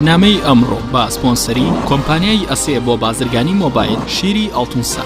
نامەی ئەمڕۆ بە سپۆنسەری کۆمپانیای ئەسێ بۆ بازرگانی مۆبایل شیری ئەڵتونسا.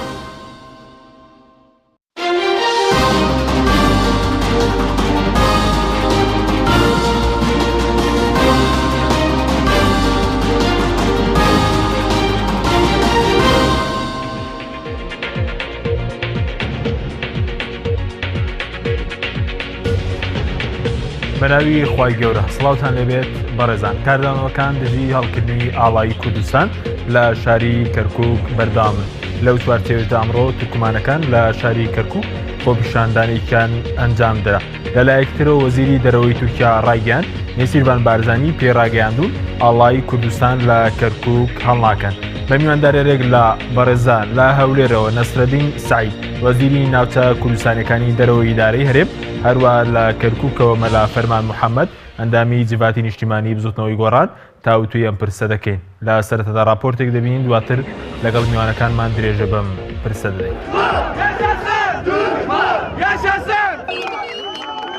بەناوی خوای گەورە سڵاوتان لەبێت بەڕێزان. کاردانەوەکان دژی هەڵکردنی ئاڵایی کوردستان لە شاری کەرکووک بەردەوامن. لەو چوارچێوەدا ئەمڕۆ تورکمانەکان لە شاری کەرکووک خۆپیشاندانێکیان ئەنجامدرا. لەلایەکترەوە وەزیری دەرەوەی تورکیا ڕایگەیاند نێچیروان بارزانی پێڕاگەیاندوون ئاڵایی کوردستان لە کەرکووک هەڵناکەن. بە میواندارێک لە بەڕێزان لە هەولێرەوە نەسرەدین سعید وەزیری ناوچە کوردستانەکانی دەرەوەی ئیدارەی هەرێم هەروە لە کەرکووکەوە مەلا فەرمان محەممەد ئەندامی جیڤاتی نیشتیمانی بزوتنەوەی گۆڕان تاوتوی ئەم پرسە دەکەین. لە سەرەتادا راپۆرتێک دەبین دواتر لەگەڵ میوانەکانمان درێژە بەم پرسە دەدەین.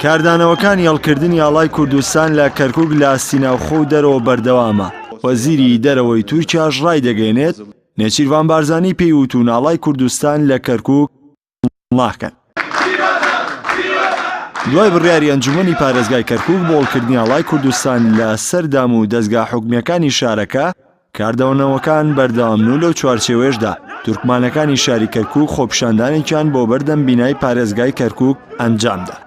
کاردانەوەکانی هەڵکردنی ئاڵای کوردستان لە کەرکووک لە سیناوخۆ و دەرەوە بەردەوامە. وەزیری دەرەوەی تورکیاش ڕای دەگەێنێت نێچیروان بارزانی پێی وتوون ئاڵای کوردستان لە کەرکووک ناکەن. دوای بڕیاری ئەنجومەنی پارێزگای کەرکووک بۆ هەڵکردنی ئاڵای کوردستان لە سەردام و دەستگا حکومیەکانی شارەکە کاردەوەنەوەکان بەردەوامن و لەو چوارچێوەیەشدا تورکمانەکانی شاری کەرکووک خۆپیشاندانێکیان بۆ بەردەم بینای پارێزگای کەرکووک ئەنجامدا.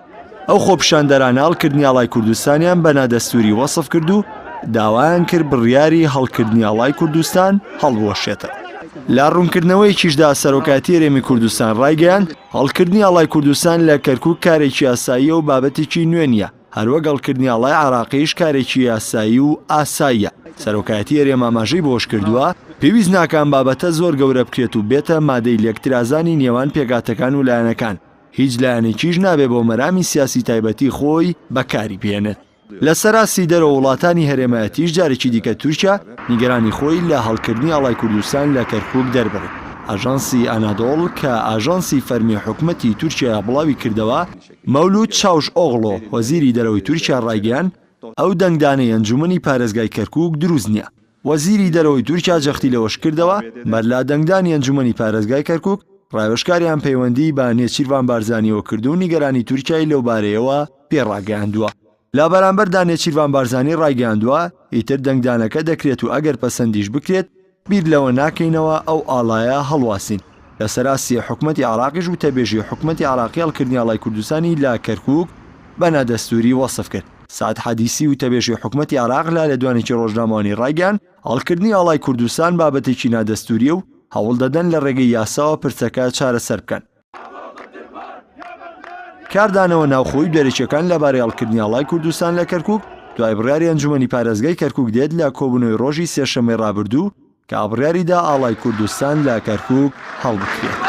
ئەو خۆپیشاندەرانە هەڵکردنی ئاڵای کوردستانیان بە نادەستوری وەسف کرد و داوایان کرد بڕیاری هەڵکردنی ئاڵای کوردستان هەڵبوەشێتە. لە ڕوونکردنەوەیەکیشدا سەرۆکاتی هەرێمی کوردستان ڕایگەیاند هەڵکردنی ئاڵای کوردستان لە کەرکووک کارێکی یاساییە و بابەتێکی نوێ نیە، هەروەک هەڵکردنی ئاڵای عێراقیش کارێکی یاسایی و ئاساییە. سەرۆکاتی هەرێم ئاماژەی بۆش کردووە پێویست ناکان بابەتە زۆر گەورە بکرێت و بێتە مادەی لێکترازانی نێوان پێگاتەکان و لایەنەکان. هیچ لایەنێکیش نابێ بۆ مەرامی سیاسی تایبەتی خۆی بەکاری بێنێت. لە سەراسی دەرەوە وڵاتانی هەرێمایەتیش جارێکی دیکە تورکیا نیگەرانی خۆی لە هەڵکردنی ئاڵای کوردستان لە کەرکووک دەربڕێت. ئاژانسی ئەنادۆڵ کە ئاژانسی فەرمی حکومەتی تورکیا بڵاوی کردەوە مەولود چاوش ئۆغڵۆ وەزیری دەرەوەی تورکیا ڕایگەیاند ئەو دەنگدانەی ئەنجومەنی پارێزگای کەرکووک دروست نییە. وەزیری دەرەوەی تورکیا جەختی لەوەش کردەوە مەرلا دەنگدانی ئەنجومەنی پارێزگای کەرکووک ڕایوەشکاریان پەیوەندی بە نێچیروان بارزانیەوە کرد و نیگەرانی تورکیای لەو بارەیەوە پێڕاگەیاندووە. لە بەرامبەردا نێچیروان بارزانی ڕایگەیاندووە ئیتر دەنگدانەکە دەکرێت و ئەگەر پەسەندیش بکرێت بیر لەوە ناکەینەوە ئەو ئاڵایە هەڵواسین. لە سەراسی حکومەتی عێراقیش و تەبێژی حکومەتی عێراقی هەڵکردنی ئاڵای کوردستانی لە کەرکووک بە نادەستوری وەسف کرد. سعد حەدیسی و تەبێژی حکومەتی عێراق لە دوانێکی ڕۆژنامەوانی ڕایگەیاند هەڵکردنی ئاڵای کوردستان بابەتێکی نادەستوریە و هەوڵ دەدەن لە ڕێگەی یاساوە پرسەکە چارەسەر بکەن. کاردانەوە ناوخۆی دەرەچیەکان لەبارەی هەڵکردنی ئاڵای کوردستان لە کەرکووک دوای بڕیاری ئەنجومەنی پارێزگای کەرکووک دێت لە کۆبوونەوەی ڕۆژی سێشەممەی ڕابردوو کە بڕیاریدا ئاڵای کوردستان لە کەرکووک هەڵبکرێت.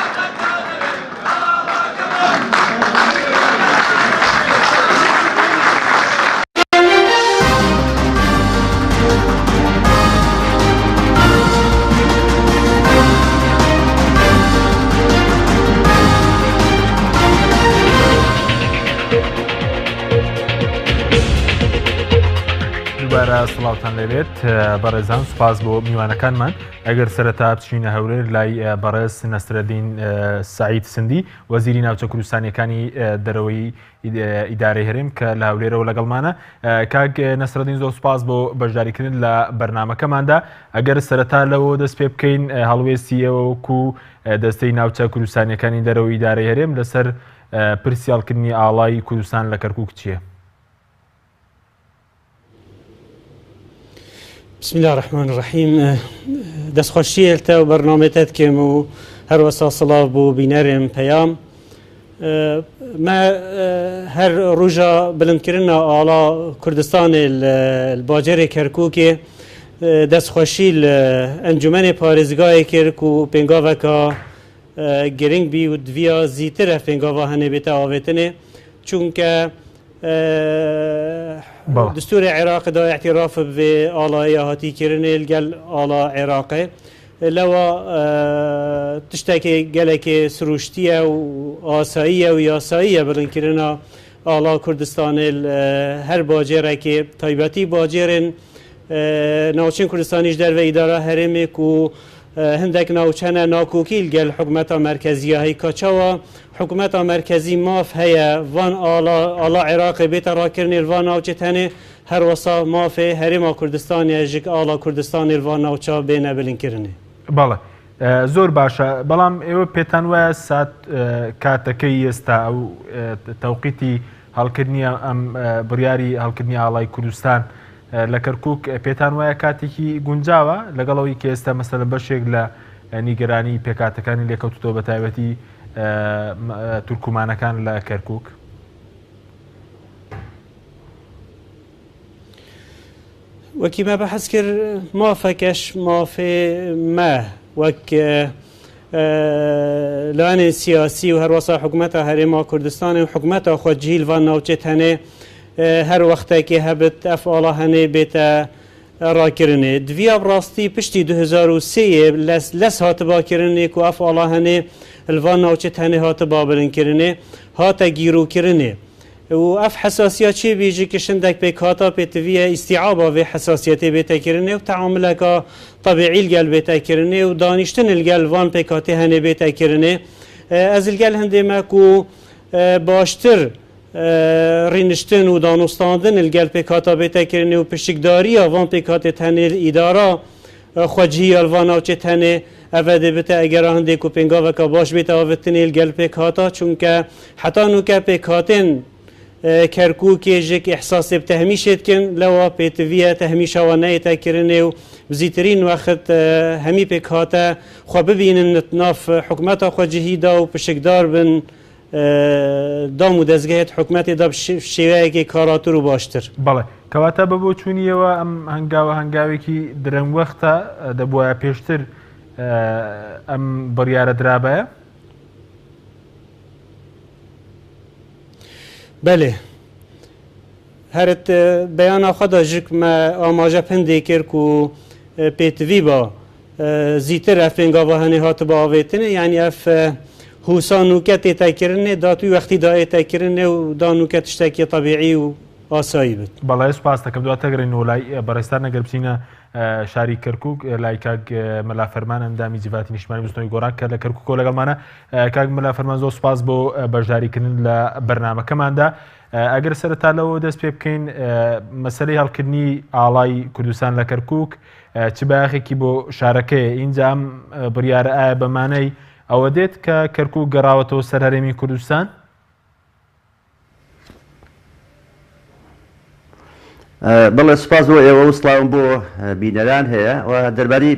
سڵاوتان لەبێت بەڕێزان، سوپاس بۆ میوانەکانمان. ئەگەر سەرەتا بچینە هەولێر لای بەڕێز نەسرەدین سعید سندی وەزیری ناوچە کوردستانیەکانی دەرەوەی ئیدارەی هەرێم کە لە هەولێرەوە لەگەڵمانە. کاک نەسرەدین زۆر سوپاس بۆ بەشداریکردن لە بەرنامەکەماندا. ئەگەر سەرەتا لەوە دەست پێ بکەین هەڵوێستی ئەوەکو دەستەی ناوچە کوردستانیەکانی دەرەوەی ئیدارەی هەرێم لەسەر پرسی هەڵکردنی ئاڵای کوردستان لە کەرکووک چییە؟ بسم الله الرحمن الرحیم. دەستخۆشیێتە و بەرنامێتت کێم و هەروەسا سڵاو بۆ بینەرێم پەیام. ما هەر ڕۆژە بلندکردنە ئاڵا کوردستانی باجێرێ کەرکووکێ دەستخۆشی ئەنجومەنی پارێزگایە کرد و پێنگاوەکە گرنگ بی و دویا زیترە پێنگاوە هەنێ بێتە ئاوێتنێ چونکە دستور عراق دا اعتراف به آلای هاتی کرنه لگل آلا عراقه لوا تشتاكي گلك سروشتية و آسائية و ياسائية بلن کرنا آلا كردستان هر باجره که طيبتي باجرن ناوچین کوردستانیش دەروە ئیدارە هەرێمێک و هەندێک ناوچەنە ناکۆکیل گەل حکوومەتە مرکزیە هەی کاچەوە حکوومەتە مرکزی ماف هەیە وان ئاڵا عێراقی بێتە ڕاکردنی وان ناوچێت هەنێ هەروەسا مافێ هەرێما کوردستانی ژک ئاڵا کوردستانی وان ناوچە بێنە بلینکردنێ. بەڵێ زۆر باشە بەڵام ئێوە پێتان وایە سات کاتەکەی ئێستا ئەو تەوقیتی هەڵکردنی ئەم بڕیاری هەڵکردنی ئاڵای کوردستان لە کەرکووک پێتان وایە کاتێکی گونجاوە لەگەڵەوەی کە ئێستا مەسەلە بەشێک لە نیگەرانی پێکاتەکانی لێکەوتوتەوە بە تایبەتی تورکمانەکان لە کەرکووک؟ وەکی ما بەحەز کرد مافەکەش مافێ مە وەک لایەنێ سیاسی و هەروەسا حکوومەتە هەرێما کوردستانی و حکوومەتە خۆجیل وان ناوچێت هەنێ هەر وەختێکی هەبێت ئەف ئاڵا هەنێ بێتە ڕاکردنێ دویا ڕاستی پشتی 2023 لەس هاتباکردنێک و ئەف ئاڵا هەنێ الوان ناوچێت هەنێ هاتبا بلندکردنێ هاتە گیرۆکردنێ و ئەف حساسیە چێ بێژی کە شندێک پێک هاتە پێتڤە ئیستیعابا vê حساسیەتê بێتەکردنێ و تەعاملەکە طبیعی گەل بێتەکردنێ و دانیشتن گەل وان پێکاتێ هەنێ بێتەکردنێ ئەز گەل هەندێمەک و باشتر ڕینشتن و دانوستاندن گەل پێکاتە بێتەکردنێ و پشتیکداریە وان پێکاتێت هەنێ ئیدارە خۆجی ئەلوان ناوچێت هەنێ ئەvە دەبێتە ئەگەرە هەندێک و پێنگاوەکە باش بێتەوەتنێ گەل پێک هاتە چونکە حتا نوکە پێکهاتێن کەرکووکێژێک ئەحساسێ تەهمیشێتکن لەوە پێتڤە تەهمیشەوە نایەتەکردنێ و بزیترین وەخت هەمی پێک هاتە خۆ ببینن ناف حکوومەتە خۆجیهیدا و پشکدار بن دام و دەستگایەت حکوومەتێدا شێوەیەکی کاراتر و باشتر. بەڵێ کەواتە بە بۆ چوونیەوە ئەم هەنگاوە هەنگاوێکی درەنگ وەختە دەبووە پێشتر ئەم بڕیارە درابەیە؟ بله هرت بیان خدا جک ما آماجه پنده کرد و پیتوی با زیتر افنگا و هنی هات با آویتنه یعنی اف حوسانوکت تکرنه داتوی وقتی دای تکرنه و دانوکت اشتاکی طبیعی و ئاسایی بێت. بەڵێ سوپاس دەکەم دواتەگەڕین و لای بەڕێستان نەگەر بچینە شاری کەرکووک لای کاک مەلا فەرمان ئەندامی جیڤاتی نیشتمانی بستنەوەی گۆڕان کە لە کەرکووکۆ لەگەڵمانە. کاک مەلا فەرمان زۆر سوپاس بۆ بەشداریکردن لە بەرنامەکەماندا. ئەگەر سەرەتا لەوە دەست پێ بکەین مەسەلەی هەڵکردنی ئاڵای کوردستان لە کەرکووک چ باخێکی بۆ شارەکەیە اینجا ئەم بڕیارە ئایا بەمانەی ئەوە دێت کە کەرکووک گەڕاوەتەوە سەر هەرێمی کوردستان؟ بەڵێ سوپاس بۆ ئێوە وسڵاوم بۆ بینەران هەیە و دەربارەی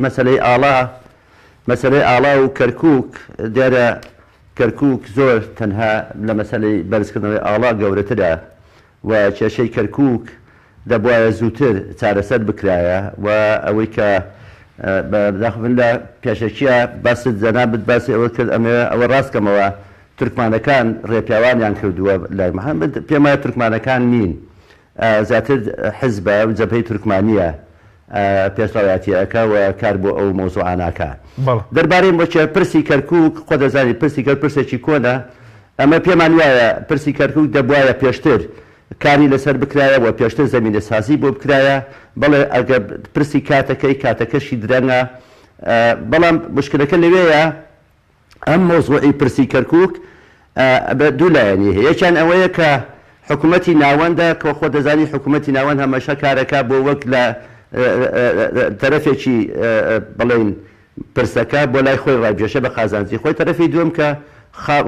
مەسەلەی ئاڵا و کەرکووک دیارە کەرکووک زۆر تەنها لە مەسەلەی بەرزکردنەوەی ئاڵا گەورەترە و کێشەی کەرکووک دەبوایە زووتر چارەسەر بکرایە و ئەوەی کە بەداخبن لە پێشەکیە باست جەنابەت باسی ئەوە کرد ئەوە ڕاستکەمەوە تورکمانەکان ڕێپیاوانیان کردووە لای محەممەد پێم وایە تورکمانەکان نین زیاتر حزبە و جەبهەی تورکمانیە پێشڕاوەتیەکە و کار بۆ ئەو مۆزوعاناکە. دەربارەی بۆچێ پرسی کەرکووک خۆ دەزانێت پرسی کەر پرسێکی کۆنە ئەمە پێمان وایە پرسی کەرکووک دەبوایە پێشتر کاری لەسەر بکرایە و پێشتر زەمینە سازی بۆ بکرایە بەڵێ ئەگەر پرسی کاتەکەشی درەنگە بەڵام مشکلەکە لەوەیە ئەم مۆزوعی پرسی کەرکووک دوو لایەنی هەیە یەکیان ئەوەیە کە حکوومەتی ناوەندە کە خۆ دەزانی حکوومەتی ناوەند هەمەشە کارەکە بۆ وەک لە تەرەفێکی بڵێن پرسەکە بۆ لای خۆی ڕایبێشە بە خازانجی خۆی تەرەفی دووەم کە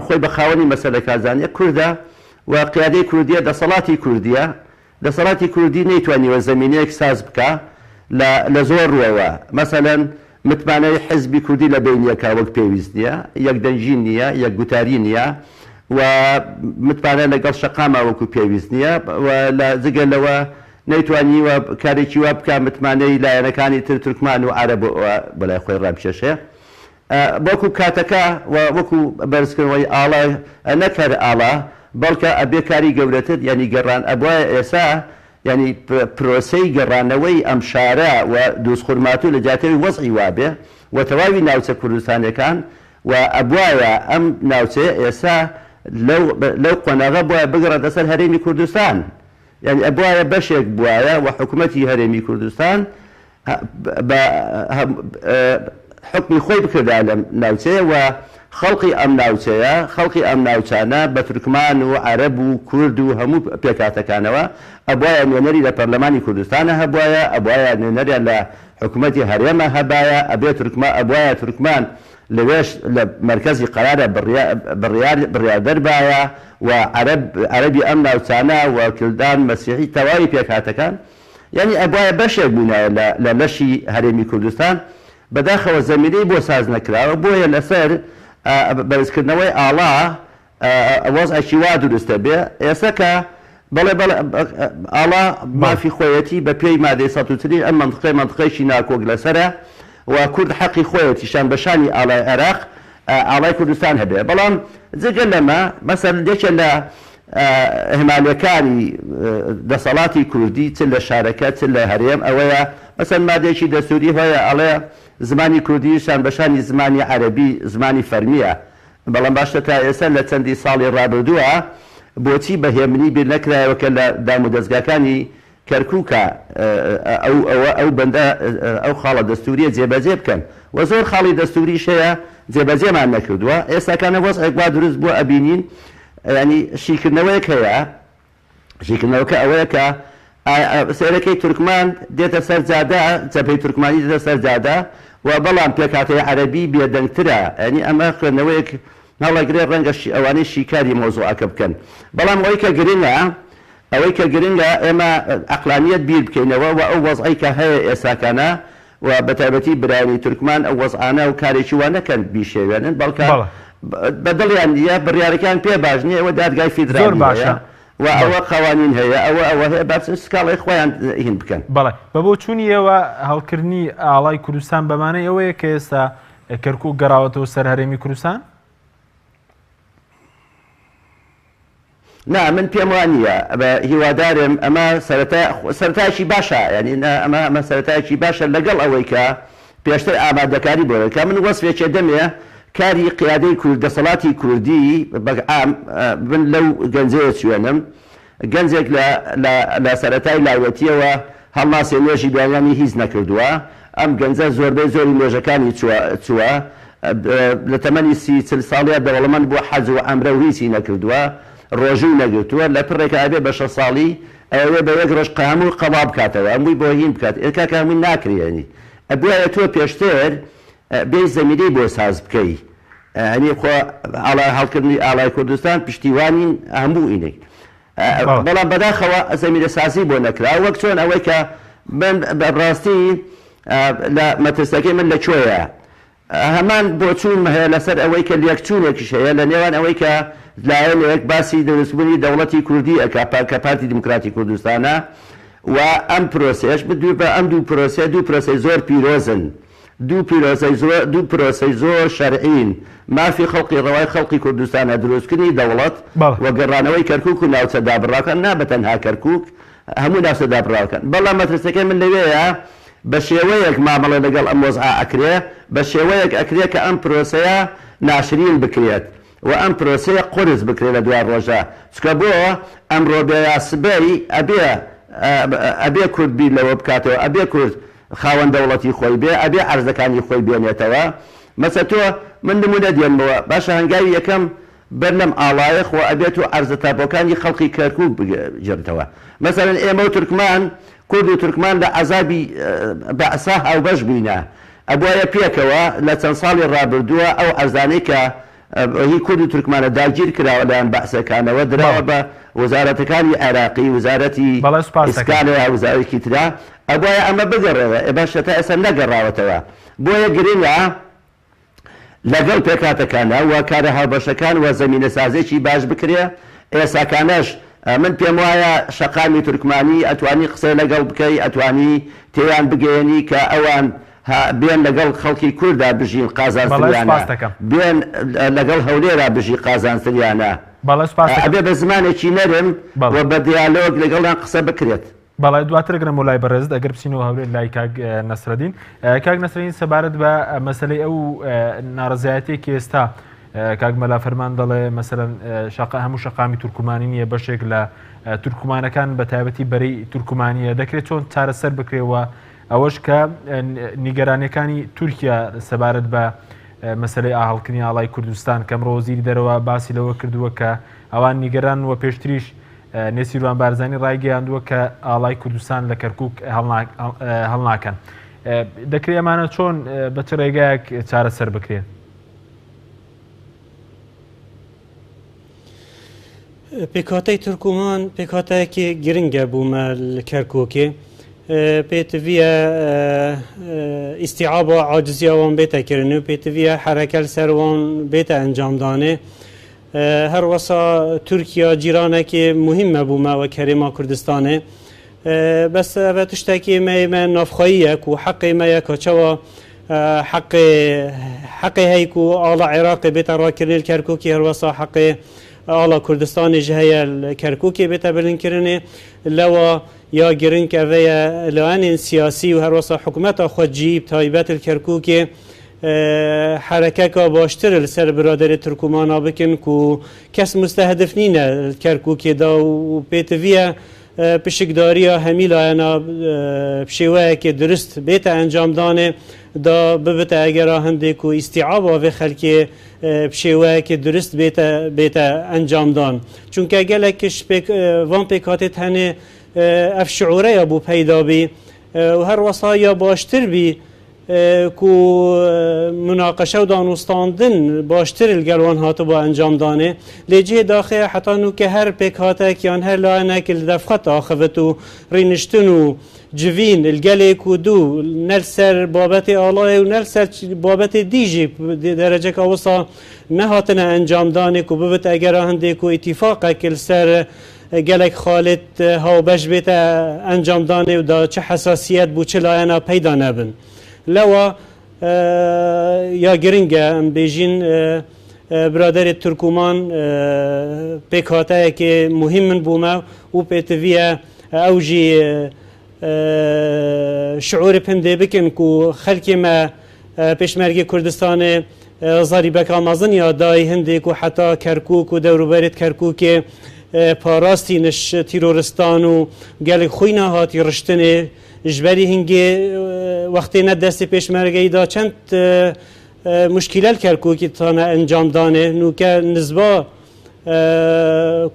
خۆی بە خاوەنی مەسەلە کازانیە کووردە و قیادەی کوردیە دەسەڵاتی کوردی نەیتوانیوە زەمینەیەک ساز بکە لە زۆر ڕوەوە مەسەلەن متمانەی حزبی کوردی لە بینیەکە وەک پێویست نییە یەک دەنجی نییە یەک گوتاری نییە و متمانە لەگەڵ شەقامە وەکو پێویست نییە و لە جگە لەوە نەیتوانیوە کارێکی وا بکە متمانەی لایەنەکانی تر تورکمان و عەرەب بەلای خۆی ڕابکێشێ بۆکو کاتەکە و وەکو بەرزکردنەوەی ئاڵا نەکەر ئاڵا بەڵکە ئەبێ کاری گەورەتر ینی گەڕان ئەبواە ئێسا ینی پرۆسەی گەڕانەوەی ئەم شارە و دروستخورمات و لە جاتەوەی وەزعی وابێ و تەواوی ناوچە کوردستانەکان و ئەبواە ئەم ناوچەیە ئێستا لەو قۆناغە بۆە بگەڕێتە سەر هەرێمی کوردستان یعنی ئەبواە بەشێک بواە و حکوومەتی هەرێمی کوردستان حکمی خۆی بکردا لەم ناوچەیە و خەڵقی ئەم ناوچەیە خەڵقی ئەم ناوچانە بە تورکمان و عەرەب و کورد و هەموو پێکاتەکانەوە ئەبواە نوێنەری لە پەرلەمانی کوردستانە هەبواە ئەبواە نوێنەریە لە حکوومەتی هەرێمە هەبایە ئەبواە تورکمان لەوێش لە مرکزی قرارە بڕیاردەر باە و عەرەبی ئەم ناوچانە و کلدان مەسیحی تەواوی پێکاتەکان یعنی ئەبواە بەشێک بوونایە لە لەشی هەرێمی کوردستان بەداخەوە زەمینەی بۆ ساز نەکراوە بۆیە لەسەر بەرزکردنەوەی ئاڵا وەزعێکی وا دروستە بێ ئێستا کە بەڵێ ئاڵا مافی خۆیەتی بە پێی مادەی ١ ئەم منطقەیەکی ناکۆک لەسەرە و کورد حەقی خۆیەتی شان بەشانی ئاڵای عێراق ئاڵای کوردستان هەبێ بەڵام جگە لەمە مەسەل یەکێ لە هەمانیەکانی دەسەڵاتی کوردی چ لە شارەکە چ لە هەرێم ئەوەیە مەسەل مادەیەکی دەستوری هەیە ئەڵێ زمانی کوردی شان بەشانی زمانی عەرەبی زمانی فەرمیە بەڵام باشتە تا ئێستا لە چەندی ساڵی ڕابردووە بۆچی بەهێمنی بیر نەکرایەوە کە لە دام و دەستگاکانی کەرکووکە ئەو بەندە ئەو خاڵە دەستوریە جێبەجێ بکەن و زۆر خاڵی دەستوریش هەیە جێبەجێمان نەکردووە ئێستاکانە وەزعێک وا دروست بووە ئەبینین ینی شیکردنەوەیەک هەیە شیکردنەوەکە ئەوەیە کە سێرەکەی تورکمان دێتە سەر جادە جەبهەی تورکمانی دێتە سەر جادە و بەڵام پێکاتەی عەرەبی بێدەنگترە ینی ئەمە خوێندنەوەیەک هەڵەگرێ ڕەنگە ئەوانەی شیکاری مۆزوعەکە بکەن بەڵام ئەوەی کە گرنگە ئێمە عەقلانیەت بیر بکەینەوە و ئەو وەزعی کە هەیە ئێستاکانە و بەتایبەتی برایانی تورکمان ئەو وەزعانە و کارێکی وا نەکەن بیشێوێنن بەڵکە بەدڵیان نییە بڕیارەکان پێ باش نییە ئەوە دادگای فیدرالی هەیە و ئەوە قوانین هەیە ئەوە هەیە با سکاڵی خۆیان هین بکەن بەڵێ بە بۆ چوونیەوە هەڵکردنی ئاڵای کوردستان بەمانەی ئەوەیە کە ئێستا کەرکووک گەڕاوەتەوە سەر هەرێمی کوردستان نا من پێم وانە بە هیوادارم ئەمە سەرتایکی باشە ینی ئەمە سەرتایکی باشە لەگەڵ ئەوەی کە پێشتر ئامادەکاری بۆ کە من وەسفێکێ دەمێ کاری قیادەی دەسەڵاتی کوردی بن لەو گەنجەیە چوێنم گەنجێک لە سەرەتای لاوەتیەوە هەڵماسی نوێژی بیانیانی هیچ نەکردووە ئەم گەنجە زۆربەی زۆری نوێژەکانی چووە لە تەمەنی 30 ساڵیە دەوڵەمەند بۆ حەج و عەمرە و هیچی نەکردووە ڕۆژوو نەگرتووە لە پڕێکە ئەبێ بە 6 ساڵی ئەوێ بە یەک ڕۆژ قەهەموو قەڵا بکاتەوە ئەمووی بۆ هین بکات ئێکاکە هەمووی ناکرێنی ئەبوایە تۆ پێشتر بێ زەمینەی بۆ ساز بکەی هەنی خۆ هەڵکردنی ئاڵای کوردستان پشتیوانی هەموو ئینەی بەڵام بەداخەوە زەمینە سازی بۆ نەکرا وەک چۆن ئەوەی کە من بەڕاستی لە مەترسەکەی من لەکوێیە هەمان بۆ چوون هەیە لەسەر ئەوەی کە لەکچوونێکیش هەیە لە نێوان ئەوەی کە لایەنێک باسی دەستبوونی دەوڵەتی کوردی ئەکا پارتی دیموکراتی کوردستانە و ئەم پرۆسێش بدوو بە ئەم دوو پرۆسەی زۆر پیرۆزن دوو پرۆسەی زۆر شەرعین مافی خەڵقی ڕەوای خەڵقی کوردستانە دروستکردنی دەوڵەت و گەڕانەوەی کەرکووک و ناوچە دابڕاکان نابە تەنها کەرکووک هەموو ناوچە دابڕاکان بەڵام مەترسەکەی من لەوەیە بە شێوەیەک مامەڵە لەگەڵ ئەم وەزعە ئەکرێ بە شێوەیەک ئەکرێ کە ئەم پرۆسەیە ناشرین بکرێت و ئەم پرۆسەیە قورس بکرێت لە دوای ڕۆژە چکە بۆ ئەمڕۆ بێیاسبەی ئەبێ کورد بیر لەوە بکاتەوە ئەبێ کورد خاوەن دەوڵەتی خۆی بێ ئەبێ عەرزەکانی خۆی بێنێتەوە مەسە تۆ من نمونە دێنمەوە باشە هەنگاوی یەکەم بەرنەم ئاڵایە خۆ ئەبێت و عەرزە تاپۆکانی خەڵقی کەرکووک بگرێتەوە مەسەڵەن ئێمە و تورکمان کورد و تورکمان لە عەزابی بەعسا هاوبەش بووینە ئەبوایە پێکەوە لە چەند ساڵی ڕابردووە ئەو عەرزانەی کە هی کورد و تورکمانە داگیر کراوە لەیان بەعسەکانەوە درراوە بە وەزارەتەکانی عێراقی وەزارەتی ئیسکانیا وەزارەتێکی ترا ئەبوایە ئەمە بگەڕێەوە باشە تا ئێستا نەگەڕاوەتەوە بۆیە گرنگە لەگەڵ پێکاتەکانە و کارە هاوبەشەکان و زەمینە سازێکی باش بکرێ ئێساکانەش من پێم وایە شەقامی تورکمانی ئەتوانی قسەی لەگەڵ بکەی ئەتوانی تێیان بگەێنی کە ئەوان بێن لەگەڵ خەڵکی کووردا بژین قازانسریانە بێن لەگەڵ هەولێرا بژی قازانسریانە ئەبێ بە زمانێکی نەرم و بە دیالۆگ لەگەڵیان قسە بکرێت بەڵای دواتر گرم و لای بەڕێزت ئەگەر بچینەوە هەولێر لای کاک نەسرەدین کاک نەسرەدین سەبارەت بە مەسەلەی ئەو ناڕەزایەتێکی ئێستا کاگمەلا فەرمان دەڵێ مەسەرەن هەموو شەقامی تورکمانی نیە بەشێک لە تورکمانەکان بە تایبەتی بەرەی تورکمانیە دەکرێت چۆن چارەسەر بکرێەوە ئەوەش کە نیگەرانیەکانی تورکیا سەبارەت بە مەسەلەی ئاهەڵکردنی ئاڵای کوردستان کەم ڕۆزیری دەرەوە باسی لەوە کردووە کە ئەوان نیگەران وە پێشتریش نێسیروان بارزانانی ڕایگەیاندووە کە ئاڵای کوردستان لە کەرکووک هەڵناکەن. دەکرێت ئەمانە چۆن بە چ ڕێگایەک چارەسەر بکرێن؟ پێکهاتەی تورکمان پێکهاتەیەکی گرنگە بوومە لە کەرکووکێ پێتڤە ئیسیعابە عاجزیاوان بێتەکردن و پێتڤە حرەکەل سەروان بێتە ئەنجامدانێ هەروەسا تورکیا جیرانێکی مهمە بوومەوە کەرێما کوردستانێ بەس ئەvە تشتێکی مەمە نافخۆیەک و حەقی مەیە کۆچەوە حەقی هەیک و ئاڵا عێراقی بێتە ڕاکردن کەرکووکی هەروەسا حەقی ئاڵا کوردستانی ji heye Kerkûkê bête bilinkirinê lewa ya giring eveye lianên siyasî û her wesa hikûmeta xwe cî taybet li Kerkûkê herekeka baştir li ser biraderê Tirkûmana bikin ku kes mustehedif nîne li Kerkûkê da û pêtiviye pişikdariya hemîlayena şêweyekê durist bête encamdanê da bibite egera hindê ku îstîaba vê xelkê şêweyekê durist bête encamdan. Çunke gelek van pêkhatê tenê ev şiûreya bû peyda bî û her wesa ya baştir bî ku münaqeşe û danûstandin baştir li gel wan hatiba encamdanê lê cihê daxê heta nûke her pêkhatek yan her layenekê li devxet axivit û rîniştin û civîn li gelê ku dû nel ser babetê alayê û nel ser babetê dî jî dereceka wisa nehatine encamdanê ku bibit egera hindê ku îtîfaqek li ser gelek xalit hawbeş bête encamdanê û da çi hesasiyet bû çi layena peyda nebin. Lewa ya giring e em bêjin biraderê Tirkûman pêkhateyekê muhîm min bûme û pêtiviye ew jî şiûrê pindê bikin ku xelkê me Pêşmergê Kurdistanê zarîbeka mezin ya dayî hindê ku heta Kerkûk û dewroberê Kerkûkê parastîniş tîroristan û gelek xwîna hatî riştinê ji berî hingê wextê ne destê Pêşmergeyî da çend muşkîlel Kerkûkê tane encamdanê nûke nizba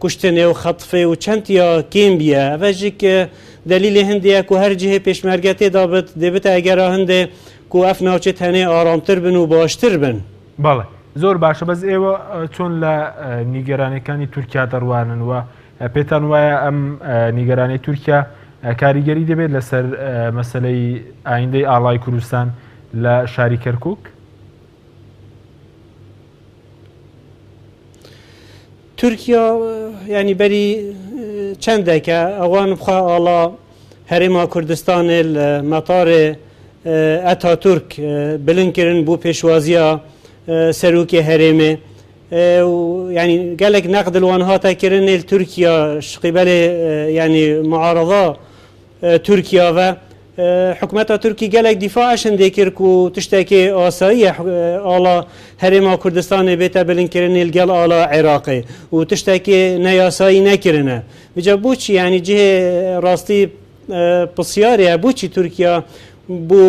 kuştinê û xetifê û çend ya kêm biye ev jî delîlê hindê ye ku her cihê Pêşmergetê da dêbite egera hindê ku ev navçe tenê aramtir bin û baştir bin. بەڵێ زۆر باشە بەس ئێوە چۆن لە نیگەرانەکانی تورکیا دەڕوانن و پێتان وایە ئەم نیگەرانی تورکیا کاریگەری دەبێت لەسەر مەسلەی ئایندەی ئاڵای کوردستان لە شاری کەرکووک؟ تورکیا ینی بەری چەندێکە ئەوان بخوا ئاڵا هەرێما کوردستانê li metarê Etatürk bilinkirin bû pêşwaziya serokê herêmê yani gelek neqdil wan hate kirin êl Tirkiya ji qîbelê yani muarada Tirkiya ve hikûmeta Tirkî gelek dîfa eşindê kir ku tiştekê asayî ala herêma Kurdistanê bête bilinkirin êl gel ala Iraqê û tiştekê neyasayî nekirine. Bica bûçî yani cihê rastî pisyarê bûçî Tirkiya bû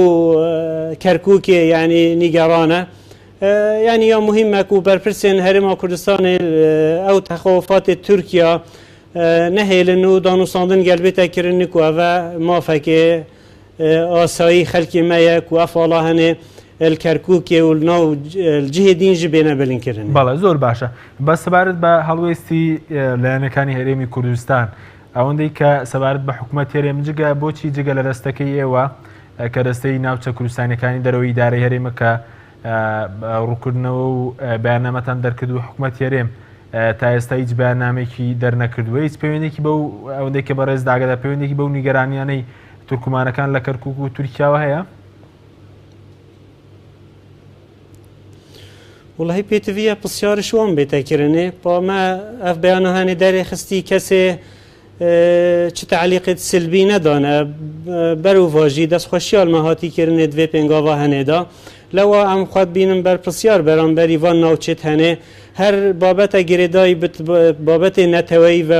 Kerkûkê yani nîgerane yani ya muhîm e ku berpirsên herêma Kurdistanê ew texawifatê Tirkiya nehêlin û danûstandin gel bête kirin ku ev e mafekê asayî xelkê me ye ku ev ala henê li Kerkûkê û li nav cihê din jî bêne bilinkirin. بەڵێ زۆر باشە بە سەبارەت بە هەڵوێستی لایەنەکانی هەرێمی کوردستان ئەوەندەی کە سەبارەت بە حکوومەت هەرێم جگە بۆچی جگە لە دەستەکەی ئێوە کە دەستەی ناوچە کوردستانەکانی دەرەوەی ئیدارەی هەرێمە کە ڕووکردنەوە و بەیاننامەتان دەرکرد و حکوومەت هەرێم تا ئێستا هیچ بەیاننامێکی دەرنەکردووە هیچ پەیوەندێکی بەو ئەوەندەی کە بەڕێز داگەدا پەیوەندێکی بەو نیگەرانیانەی تورکمانەکان لە کەرکووک و تورکیاوە هەیە؟ وڵی پێتڤە پرسیارە شوان بێتەکردێ پامە ئەف بەیانەهانێ دەرێ خستی کەسێ چ تعلیقت سلبی نەدانە بەرو ڤاژی دەستخۆشیال مەهاتیکردنێ دوێ پێنگاوا هەنێدا لەوە ئەم خوات بینم بەرپرسیار بەرامبەری وان ناوچێت هەنێ هەر بابەتە گرێدایی بابەتێ نەتەوەی بە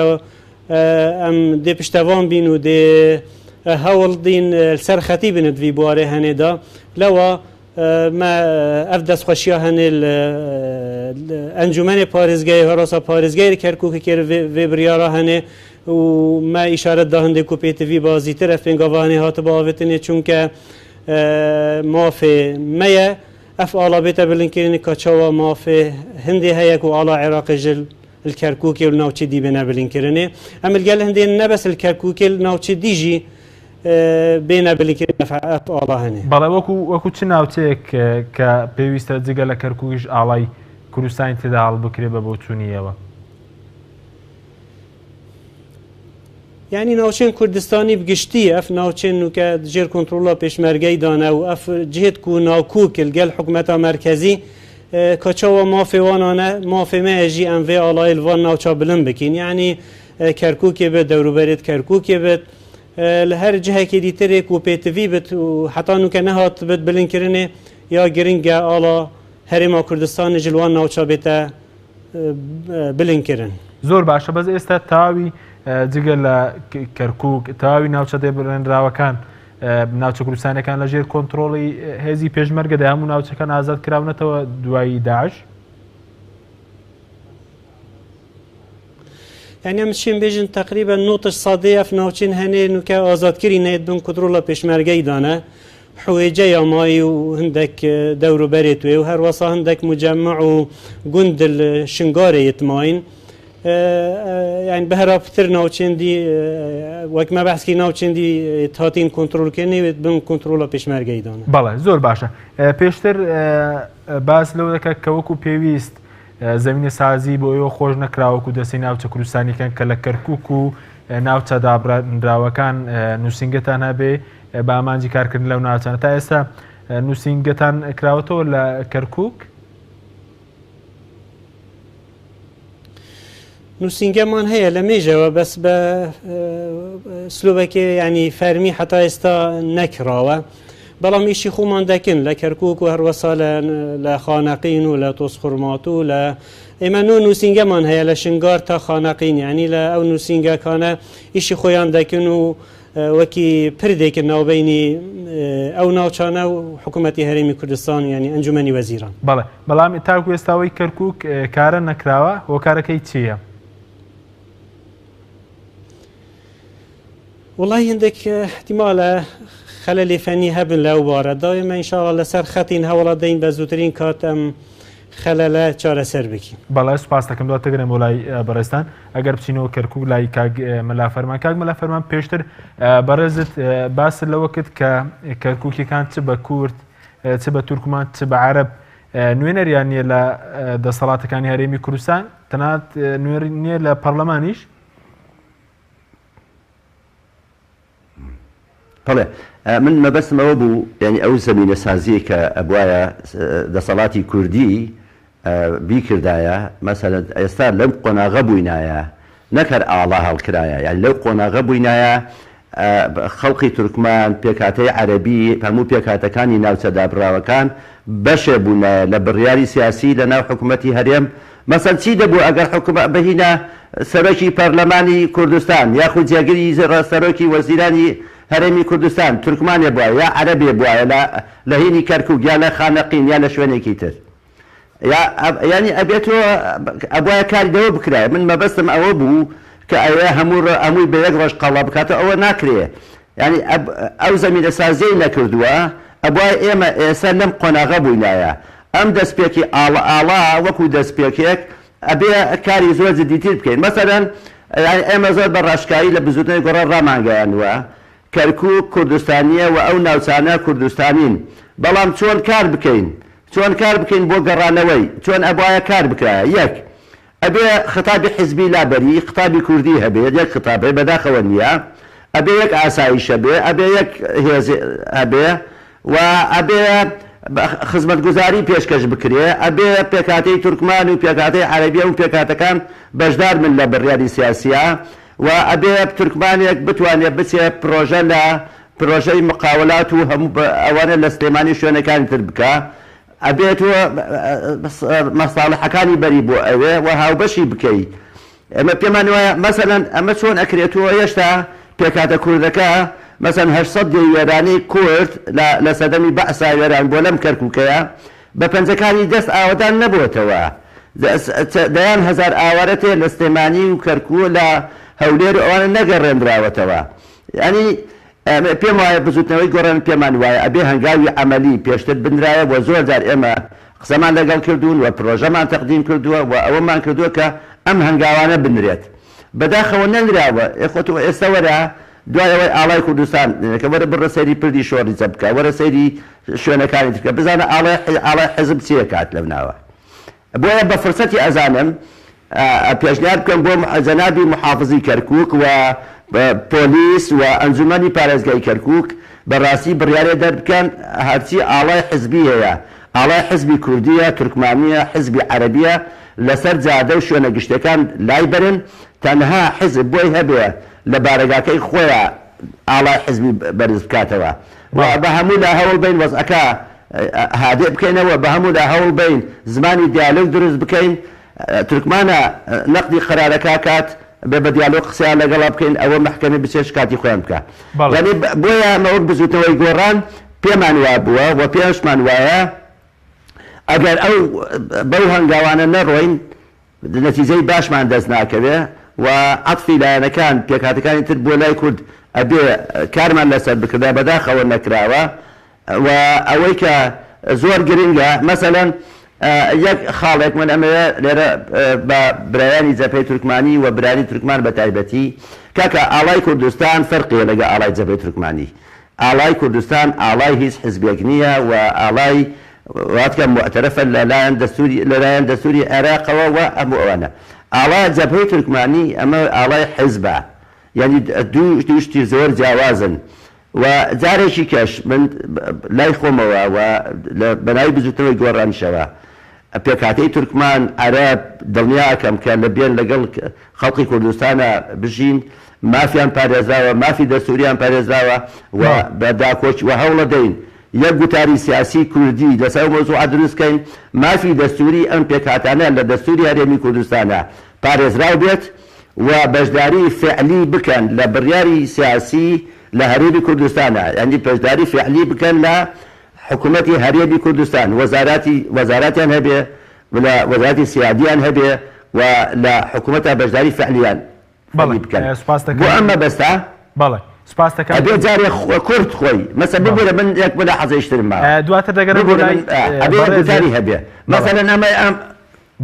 ئەم دێ پشتەوان بین و دێ هەوڵ دین سەر خەتی بنتوی بوارێ هەنێدا لەوە ما ئەف دەستخۆشیە هەنێ ئەنجومەنێ پارێزگای هەڕۆسا پارێزگای کەرکووکە کرد vê biryara hene û me îşaret da hindê ku pêtivî bazîtir ev pêngavahê hatibû avêtinê çûnke mafê me ye ev ala bête bilinkirînê ka çawa mafê hindê heye ku ala Iraqê ji li Kerkûkê û navçê dî bêne bilinkirînê em li gel hindê nebes li Kerkûkê li navçê dî jî بێنە بلیکردن ئاڵا هەنێ بەڵێ وەکو چ ناوچەیەک کە پێویستە جگە لە کەرکووکیش ئاڵای کوردستانی تێدا هەڵ بکرێ بە بۆ چوونیەوە یعنی ناوچێن کوردستانی بگشتی ئەف ناوچێن وکە ژێر کۆنتڕۆڵا پێشمەرگەی دانا و ئەف جهێت و ناوکووکل گەل حکوومەتە مەرکەزی کەچەوە مافێوانانە مافێمەژی ئەم vê ئالای وان ناوچا بلند بکەین یعنی کەرکووکێ بێت دەوروبەرێت کەرکووکێ بێت لە هەر جهێکی دیترێک و پێتڤی بێت و حتا نوکە نەهات بێت بلندکردنێ یا گرنگە ئاڵا هەرێما کوردستانی ژلوان ناوچە بێتە بلندکردن زۆر باشە بەس ئێستا تاوی جگە لە کەرکووک تاوی ناوچە دەبرێنراوەکان ناوچە کوردستانەکان لە ژێر کۆنتڕۆڵی هێزی پێشمەرگەدا هەموو ناوچەکان ئازاد کراونەتەوە دوایی داعش يعني ام شين بيجن تقريبا نوتش صادية في ناوچين هني نوكا آزاد كري نيد بن كدرولا بيشمرگي دانا حويجة يا ماي وهندك دورو بريتوي وهر وصا هندك مجمع وجند الشنغاري يتماين يعني بهرا فتر ناوچين دي وقت ما بحث كي ناوچين دي تهاتين كنترول كني بن كنترولا بيشمرگي دانا بله زور باشا پیشتر باس لو دکا كوكو بيويست زمینە سازی بۆ ئێوە خۆش نەکراوەکو دەستی ناوچە کوردستانیەکان کە لە کەرکووک و ناوچە دابراندراوەکان نووسنگەتان هەبێ بە ئامانجی کارکردن لەو ناوچانە تا ئێستا نووسنگەتان کراوەتەوە لە کەرکووک نووسنگەمان هەیە لە مێژەوە بەس بە سلوبەکێ ینی فەرمی حتا ئێستا نەکراوە بەڵام ئیشی خۆمان دەکەن لە کەرکووک و هەروەسا لە خانەقین و لە تۆسخورمات و لە ئێمە نووسنگەمان هەیە لە شنگار تا خانەقین ینی لە ئەو نووسنگەکانە ئیشی خۆیان دەکەن و وەکی پردێکن ناوبینی ئەو ناوچانە و حکوومەتی هەرێمی کوردستان ینی ئەنجومەنی وەزیران بەڵێ بەڵام تاکو ئێستاوەی کەرکووک کارە نەکراوە هۆکارەکەی چییە؟ وڵی هەندێک احتیمالە خەلەلی فەنی هەبن لەو بارەدا ئێمە ئینشاڵڵا لەسەر خەتین هەوڵە دەین بە زووترین کات ئەم خەلەلە چارەسەر بکەین بەڵێ سوپاس دەکەم دواتەگەرم بۆ لای بەڕێستان ئەگەر بچینەوە کەرکووک لای کاک مەلافەرمان کاک مەلافەرمان پێشتر بەڕێزت باست لەوە کرد کە کەرکووکیەکان چ بە کورد چ بە تورکمان چ بە عەرەب نوێنەریان نییە لە دەسەڵاتەکانی هەرێمی کوردستان تەنانەت نوێنەر نییە لە پەرلەمانیش بەڵێ من مەبەستمەوە بوو ینی ئەو زەمینە سازیە کە ئەبوایە دەسەڵاتی کوردی بیکردایە مەسەلەن ئێستا لەم قۆناغە بووینایە نەکەر ئاڵا هەڵکرایە یان لەو قۆناغە بووینایە خەڵقی تورکمان پێکاتەی عەرەبی هەموو پێکاتەکانی ناوچە دابراوەکان بەشێ بوونایە لە بڕیاری سیاسی لە ناو حکوومەتی هەرێم مەسەل چی دەبوو ئەگەر حکوومەت بەهینە سەرۆکی پەرلەمانی کوردستان یاخود جێگیری سەرۆکی وەزیرانی هەرێمی کوردستان تورکمانێ بووە یا عەرەبێ بووە لە هینی کەرکووک یا لە خانەقین یا لە شوێنێکی تر ینی ئەبێتەوە ئەبوایە کاری دەوە بکرایە من مەبەستم ئەوە بوو کە ئەوێ هەمووی بە یەک ڕۆژ قەڵا بکاتە ئەوە ناکرێ ینی ئەو زەمینە سازیەی نەکردووە ئەبوای ئێمە ئێستا لەم قۆناغە بووینایە ئەم دەستپێکی ئاڵا وەکو دەستپێکێک ئەبێ کاری زۆر جدیتر بکەین مەسەلەن ئێمە زۆر بە ڕاشکایی لە بزوتنەی گۆڕە ڕامانگەیانوە کەرکووک کوردستانیە و ئەو ناوچانە کوردستانین بەڵام چۆن کار بکەین بۆ گەڕانەوەی چۆن ئەبوایە کار بکرایە یەک ئەبێ خەتابی حیزبی لابەری خەتابی کوردی هەبێت یەک خەتابێ بەداخەوە نییە ئەبێ یەک ئاسایشە بێ ئەبێ یەک هێز هەبێ و ئەبێ خزمەتگوزاری پێشکەش بکرێ ئەبێ پێکاتەی تورکمان و پێکاتەی عەرەبیە و پێکاتەکان بەشدار من لە بڕیاری سیاسیە و ئەبێ تورکمانێک بتوانێت بچێ پرۆژە لە پرۆژەی مقاولات و هەموو ئەوانە لە سلێمانی شوێنەکانی تر بکە ئەبێتەوە مەساڵحەکانی بەری بۆ ئەوێ و هاوبەشی بکەیت. ئەمە پێمان وایە مەسەلەن ئەمە چۆن ئەکرێتەوە هێشتا پێکاتە کوردەکە مەسەن 800 وێرانی کورد لە سەدەمی بەعسا وێران بۆ لەم کەرکووکەیە بە پەنجەکانی دەست ئاوەدان نەبووتەوە. دەیان هەزار ئاوارەتێ لە سلێمانی و کەرکوو لە هەولێر و ئەوانە نەگەڕێنراوەتەوە. ینی پێم وایە بزوتنەوەی گۆڕان پێمان وایە ئەبێ هەنگاوی عملی پێشتر بنرایە بۆ زۆر جار ئێمە قسەمان لەگەڵ کردوون و پرۆژەمان تەقدیم کردووە و ئەوەمان کردووە کە ئەم هەنگاوانە بنرێت. بەداخەوە نەنراوە خۆتەوە ئێستا وەرە دوایەوەی ئاڵای کوردستان کە وەرە بڕە سەیری پردی شۆڕیزە بکە وەرە سەیری شوێنەکانی ترکە بزانە ئاڵای حزب چیە کات لەم ناوە. بۆیە بە فرسەتی ئەزانم پێشنیار بکەم بۆ جەنابی محافزی کەرکووک و پۆلیس و ئەنجومەنی پارێزگای کەرکووک بەڕاستی بڕیارێ دەربکەن هەرچی ئاڵای حزبی هەیە ئاڵای حزبی کوردیە تورکمانیە حزبی عەرەبیە لەسەر جادە و شوێنە گشتەکان لای بەرن تەنها حزب بۆی هەبێ لە بارەگاکەی خۆیان ئاڵای حزبی بەرز بکاتەوە بە هەموو لا هەوڵ بین وەزعەکە هادێ بکەینەوە بە هەموو لا هەوڵ بین زمانی دیالۆگ دروست بکەین تورکمانە نەقدی قەرارەکە کات بە دیالۆگ قسەیان لەگەڵا بکەین ئەوە محکەمەی بچێش کاتی خۆیان بکە. یعنی بۆیە مەوەک بزوتەوەی گۆڕان پێمان وا بووە و پێشمان وایە ئەگەر ئەو بەو هەنگاوانە نەڕۆین نەتیجەی باشمان دەست ناکەوێ و عەتفی لایەنەکان پێکهاتەکانی تر بۆ لای کورد ئەبێ کارمان لەسەر بکردا بەداخەوە نەکراوە و ئەوەی کە زۆر گرنگە مەسەلەن یەک خاڵێک من ئەمەوێ لێرە بە برایانی جەبهەی تورکمانی و برانی تورکمان بە تایبەتی کاکە ئاڵای کوردستان فەرقیە لەگە ئاڵای جەبهەی تورکمانی. ئاڵای کوردستان ئاڵای هیچ حزبێک نییە و ئاڵای واتکە معتەرەفە لەلایەن دەستوری عێراقەوە و ئەموو ئەوانە. ئاڵای جەبهەی تورکمانی ئەمە ئاڵای حیزبە یعنی دوو شتی زۆر جیاوازن و جارێکی کەش من لای خۆمەوە و بەناوی بزوتنەوەی گۆڕانیشەوە پێکهاتەی تورکمان عەرەب دڵنیاکەم کە لە بێن لەگەڵ خەڵقی کوردستانە بژین مافیان پارێزراوە مافی دەستوریان پارێزراوە و بەداکۆچ و هەوڵە دەین یەک گوتاری سیاسی کوردی لەسەر مۆزوع دروستکەین مافی دەستوری ئەم پێکهاتانە لە دەستوری هەرێمی کوردستانە پارێزراو بێت و بەشداری فعلی بکەن لە بڕیاری سیاسی لە هەرێمی کوردستانە یعنی بەشداری فعلی بکەن لە حکوومەتی هەرێمی کوردستان وەزاراتیان هەبێ لە وەزارەتی سیادیان هەبێ و لە حکوومەتە بەشداری فعلیان بکەن بۆ ئەمە بەستە بەڵێ سپاس دەکەم ئەبێ جارێ کورد خۆی مەسەن ببوورە من یەک بۆ لە حەزەیشترم دواتر دەگەڕێ ئەبێ گوزاری هەبێ مەسەلەن ئەمە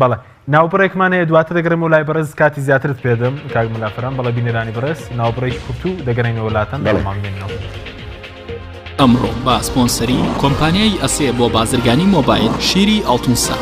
بەڵێ ناوبڕێکمان هەیە دواتر دەگەڕێم و لای بەڕێز کاتی زیاترت پێدەم کاک ملافران بەڵێ بینەرانی بەڕێز ناوبڕێکی کورت و دەگەڕێنەوە وڵاتان بەڵمانێنەوە. ئەمڕۆ با سپۆنسەری کۆمپانیای ئەسێ بۆ بازرگانی مۆبایل شیری ئەڵتونسا.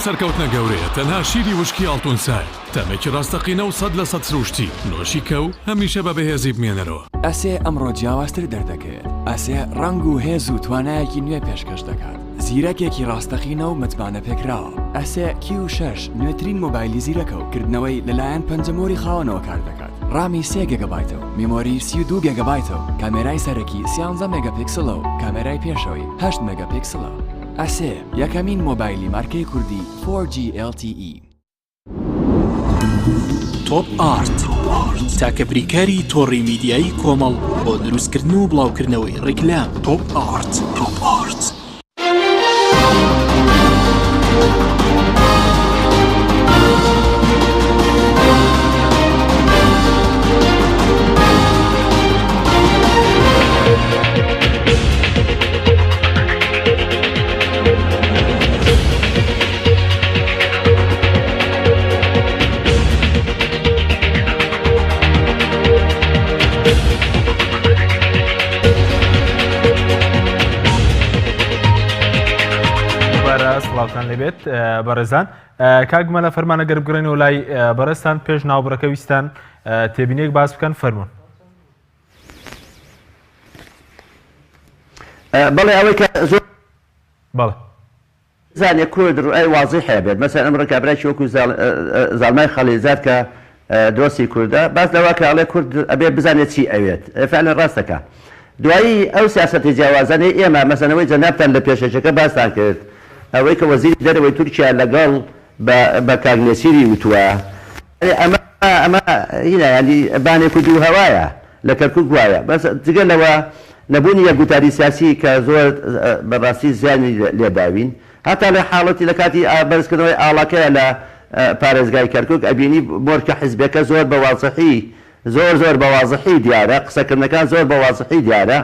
سەرکەوتنە گەورەیە تەنها شیری وشکی ئەڵتونسای تەمێکی ڕاستەقینە و 100% سروشتی نۆشی کە و هەمیشە بە بەهێزی بمێنەرەوە. ئەسێ ئەمڕۆ جیاوازتر دەردەکەوێت. ئەسێ ڕنگ و هێز و توانایەکی نوێ پێشکەش دەکات. زیرەکێکی ڕاستەقینە و متمانە پێکراوە. ئەسێ Q6 نوێترین مۆبایلی زیرەکە و کردنەوەی لەلایەن پەنجەمۆری خاوەنەوە کار دەکات. ڕامی 3 گیگابایتە و میمۆری 32 گیگابایتە و کامێرای سەرەکی 13 مێگاپیکسلە و کامێرای پێشەوەی 8 مێگاپیکسلە. ئەسێ یەکەمین مۆبایلی مارکەی کوردی 4G LTE. تۆپ ئارت تاکە بریکاری تۆڕی میدیایی کۆمەڵ بۆ دروستکردن و بڵاوکردنەوەی ڕیکلام. تۆپ ئارت. دووبارە سڵاوتان لێبێت بەڕێزان کاکمەلە فەرمانە گەر بگرێنەوە لای بەڕێستان پێش ناوبڕەکە ویستان تێبینێک باس بکەن فەرمونون. بەڵێ ئەوەی کە زۆر بەڵێ زانێ کورد ڕای وازی هەبێت مەسەن ئەمڕۆ کابراکی وەکو زاڵمای خەڵیزات کە دۆستی کوردە باس لەوە کە ئەڵێ کورد ئەبێ بزانێت چی ئەوێت فعلا ڕاستەکە. دوایی ئەو سیاسەتی جیاوازانەی ئێمە مەسەنەوەی جەنابتان لە پێشەچەکە باسان کرد ئەوەی کە وەزیری دەرەوەی تورکیا لەگەڵ بە کاگنێسیری وتووە ئەمە هینە ینی بانێک و دوو هەوایە لە کەرکووک وایە بەس جگە لەوە نەبوونی یە گوتاری سیاسی کە زۆر بەڕاستی زیانی لێداوین هەتا لە حاڵەتی لە کاتی بەرزکردنەوەی ئاڵاکەیە لە پارێزگای کەرکووک ئەبینی مۆرکە حیزبەکە زۆر بەواضحی زۆر بەواضحی دیارە قسەکردنەکان زۆر بەواضحی دیارە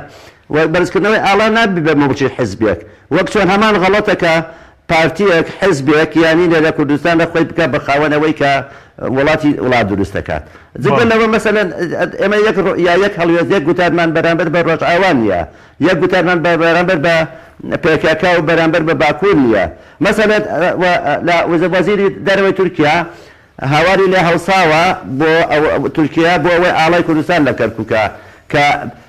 و بەرزکردنەوەی ئاڵا نابی بە موڵکی حیزبێک وەک چۆن هەمان غەڵەتەکە پارتیەک حیزبێک یانی لە کوردستان لە خۆی بکە بە خاوەنەوەی کە وڵات دروست دەکات جگە لەوە مەسەلەن ئێمە یەک هەڵوێست یەک گوتارمان بەرامبەر بە ڕۆژئاوان نییە یەک گوتارمان بەرامبەر بە پێکاکا و بەرامبەر بە باکوور نییە مەسەلەن لە وەزیری دەرەوەی تورکیا هاواری لێ هەڵساوە بۆ تورکیا بۆ ئەوەی ئاڵای کوردستان لە کەرکووکە کە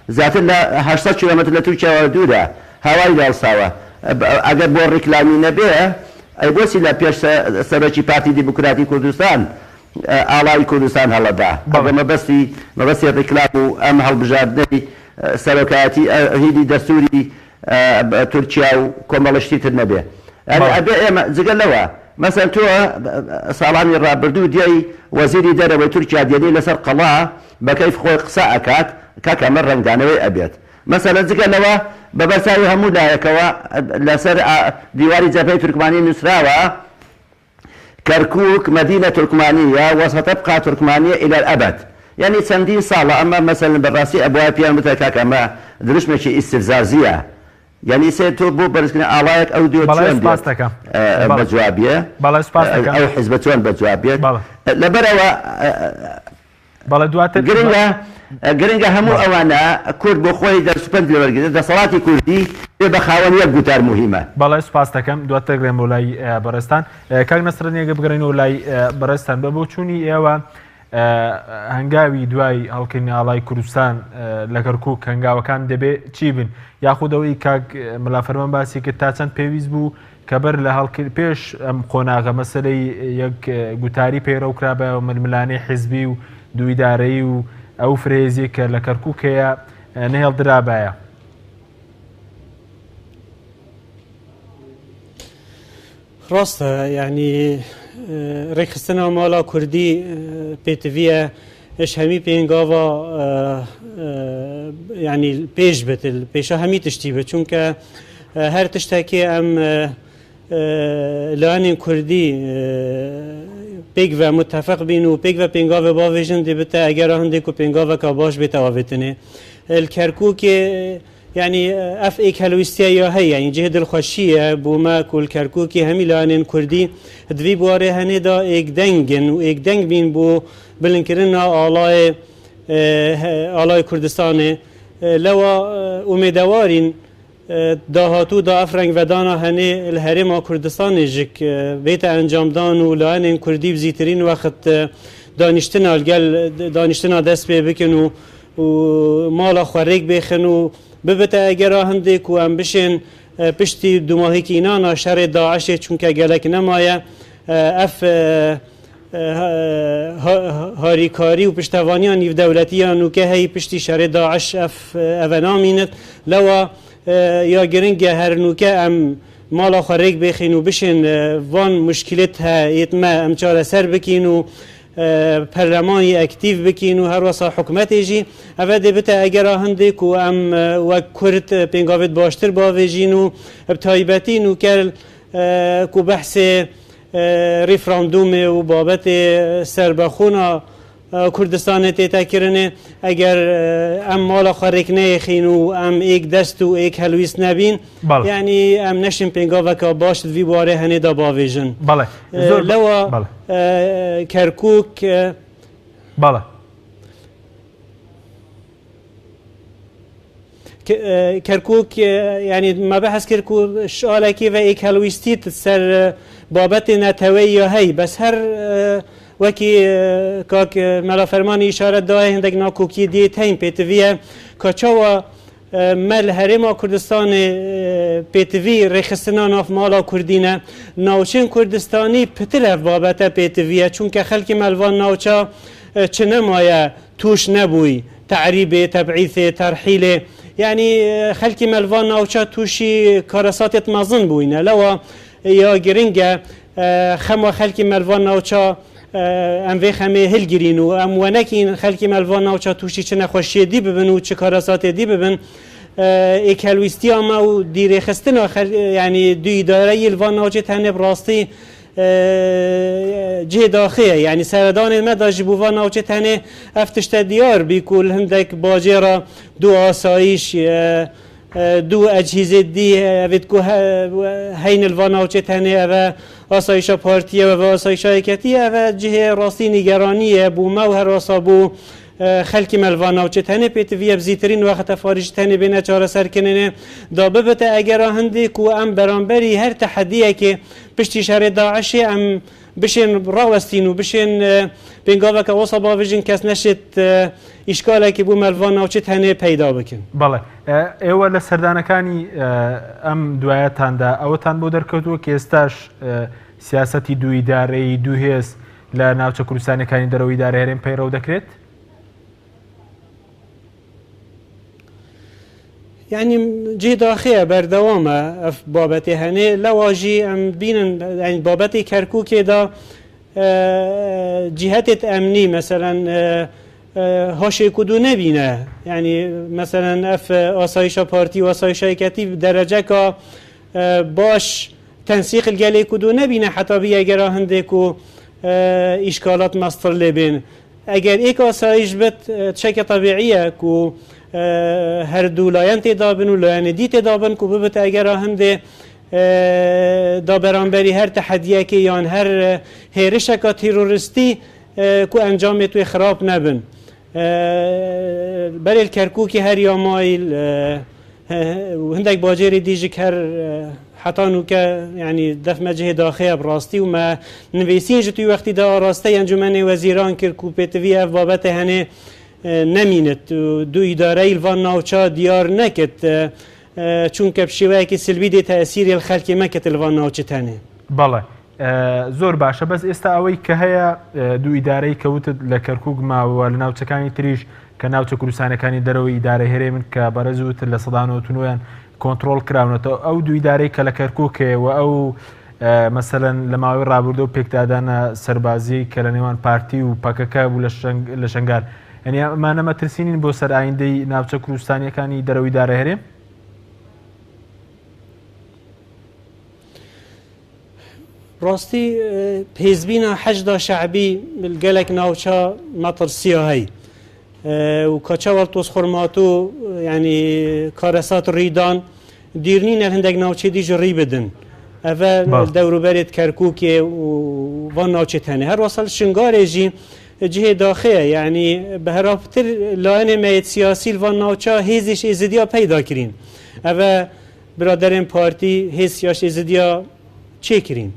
زیاتر لە 800 کیلۆمەتر لە تورکیاوە دوورە هاواری لێ هەڵساوە ئەگەر بۆ ڕیکلامی نەبێ ئەی بۆچی لە پێش سەرۆکی پارتی دیموکراتی کوردستان ئاڵای کوردستان هەڵەدا مەبەستی ڕیکلام و ئەم هەڵبژاردنەی سەرۆکایەتی هیدی دەستوری تورکیا و کۆمەڵشتی تر نەبێ ئەبێ ئێمە جگە لەوە مەسەن تۆ ساڵانی ڕابردوو دیای وەزیری دەرەوەی تورکیا دێنی لەسەر قەڵا بەکەیف خۆی قسە ئەکات کاکە ئەمە ڕەنگدانەوەی ئەبێت مەسەلە جگە لەوە بە بەرچاوی هەموو لایەکەوە لەسەر دیواری جەبهەی تورکمانی نووسراوە کەرکووک مەدینە تورکمانیە وەسەتەبقا تورکمانیە إلى الأبد یعنی چەندین ساڵە ئەمە مەسەلەن بەڕاستی ئەبوای پیان بتە کاکە ئەمە دروشمێکی ئیسترزازیە یعنی سێ تۆ بۆ بەرزکردن ئاڵایەک ئەو دیۆ چۆن بەجوابیە ئەو حیزبە چۆن بەجوابێت لەبەرەوە بەڵێ دواتر گرنگە هەموو ئەوانە کورد بۆ خۆی دەرسوپەند لێوەرگێت دەسەڵاتی کوردی بێ بە خاوەن یەک گوتار مهمە. بەڵێ سوپاس دەکەم دواتر گرێم بۆ لای بەڕێستان کاک نەسرەن یەکە بگەڕێنەوە لای بەڕێستان بە بۆ چوونی ئێوە هەنگاوی دوای هەڵکردنی ئاڵای کوردستان لە کەرکووک هەنگاوەکان دەبێت چی بن یاخودەوەی کاک مەلا فەرمان باسی کرد تا چەند پێویست بوو کە بەر لە پێش ئەم قۆناغە مەسەلەی یەک گوتاری پەیڕەو کرا بە ململانەی حیزبی و دوویدارەیی و ئەو فرێزی کە لە کەرکووکەیە نەهێڵدرابایە. ڕاستە یعنی ڕێکخستنەوە ماڵا کوردی پێتڤە ئەش هەمی پێنگاوە ینی پێش بتل پێشە هەمی تشتی بە چونکە هەر تشتێکی ئەم لایەنین کوردی پێک و متفق بین و پێک و پێنگاوە باوێژن دەبێتە ئەگەر هەندێک و پێنگاوەکە باش بێتەوە بێتنێ کەرکووکێ یعنی ئەف ئێک هەلویستیە یا هەیە یعنی جێ دڵخۆشیە بوومە کول کەرکووکی هەمی لایەنین کوردی دوی بوارێ هەنێدا ئێک دەنگن و ئێک دەنگ بین بۆ بلندکردنا ئاڵای کوردستانێ لەوە ئومێدەوارین داهاتوو دا ئەف ڕەنگڤەدانە هەنێ لە هەرێما کوردستانê ژک بێتە ئەنجامدان و لایەنên کوردی بزیترین وەخت دانیشتنا دەست پێ بکن و ماڵا خوارێک بێخن و ببێتە ئەگەرا هەندێک و ئەم بشێن پشتی دوماهێکی ئینانە شەڕێ داعشێ چونکە گەلک نەمایە ئەف هاریکاری و پشتەوانیان نیودەولەتیان و کە هەی پشتی شەڕێ داعش ئەڤە نامینێت لەوە یا گرنگە هەرنووکە ئەم ماڵا خوارێک بێخین و بشێن وان مشکلت هەیەتمە ئەم چارەسەر بکین و پەرلەمانی ئەکتیڤ بکین و هەروەسا حکومەتێژی ئەوە دەبێتە ئەگەرا هەندێک و ئەم وەک کورد پێنگاوێت باشتر باوێژین و تایبەتین و کەل و بەحسێ ریفراندومێ و بابەتێ سەربەخۆنا کوردستانê têtekirine eger em mala xwe rêk neyêxîn û em êk dest û êk helwîst nebîn yanî em neşin pêngaveka baş di vî barê henê da bavêjin. Lewa Kerkûk كركوك يعني ما بحث كركو شالكي و ايكالويستيت سر بابت نتوي هي بس هر وكي كاك ملا فرماني اشاره دای هندك ناکوکی دیت هین پیتویه کاچوا مل هرما کردستان پیتوی رخصتنا ناف مالا کردینه ناوچین کردستانی پتر بابت پیتویه چون که خلک ملوان ناوچا چنمایه توش نبوی تعریب تبعیث ترحیل يعني خلكي ملفان ناوچا توشي كارسات مازن بوينه لو يا جرينجا خم خلكي ملفان ناوچا ام وی خمه هل گرین و ام ونکین خلکی ملوان ناوچا توشی چه نخوشی دی ببن و چه کاراسات دی ببن اکلویستی اما و دیره خستن یعنی دوی داره یلوان ناوچه تنه براستی جه داخله یعنی سردان المدا جبوان ناوچه تنه افتشت دیار بیکول هندک باجرا دو آسایش دو اجهزه دی اوید که هین الواناوچه تنه و آسایشا پارتیه و آسایشا اکتیه و جه راستی نگرانیه بو ما و هر راسا بو خلکی ملواناوچه تنه پیتویه بزیترین وقت فارج تنه بینه چاره سرکننه دا ببته اگر هنده که ام برانبری هر تحدیه که پشتی شهر داعشی ام بشین راوستین و بشین بینگاوه که واسه باویجین کس نشد اشکاله که بو ملوان ناوچه تنه پیدا بکن بله ایوه لسردانکانی ام دوایتان دا اوتان بو درکتو که استاش سیاستی دو اداره دو هیز لناوچه کردستانکانی درو اداره هرین پیرو دکرید؟ يعني جه داخله بردوامه اف بابت هنه لواجی ام بینن يعني بابت کرکوک دا جهت امنی مثلا هاشه کدو نبینه يعني مثلا اف آسایش پارتی و آسایش کتی درجه که باش تنسیق الگلی کدو نبینه حتی بی اگر هنده که اشکالات مستر لبین اگر ایک آسایش بد چک طبیعیه که هر دو لایان تدابن و لایان دی تدابن که ببت اگر هنده دا برانبری هر تحدیه که یان هر هیرشکا تیروریستی که انجام توی خراب نبن برای الکرکوکی هر یامایل و هندک باجری دیجی که هر حتی نوکه يعني دف مجه داخله براستی و ما نویسین جتوی وقتی دا راسته انجمن وزیران کرکو پیتوی اف بابت هنه نمینت دو اداره الوان ناوچا دیار نکت چون که بشیوه که سلبی دی تأثیری الخلق مکت الوان ناوچه تنه بله زۆر باشە بەس ئێستا ئەوەی کە هەیە دوو ئیدارەی کەوتت لە کەرکووک ماوە لە ناوچەکانی تریش کە ناوچە کوردستانەکانی دەرەوەی ئیدارە هەرێمن کە بەرەزوتر لە سەدانەوەتنویان کۆنتترۆل کراونەتەوە ئەو دوو ئیدارەی کە لە کەرکووکێ و ئەو مەسەلەن لە ماوەی ڕابردە و پێکدادانە سەربازی کە لە نێوان پارتی و پەکەکە بوو لە شنگار ئەنی ئەمانە مەترسینین بۆ سەر ئایندەی ناوچە کوردستانیەکانی دەرەوەی ئیدارە هەرێم راستی حزبینا حشد شعبی بالقلق ناوچا مطر سیاهی و کاچاول توس خرماتو يعني كارسات ريدان ديرنين هندك ناوچه دي جري بدن اول دورو بريد كركوكي وان ناوچه تاني هر وصل شنگار جي جهه داخله يعني بهرافتر لاين ميت سياسي الوان ناوچه هيزش ازديا پیدا کرين اول برادرين پارتي هيز سياش ازديا چه کرين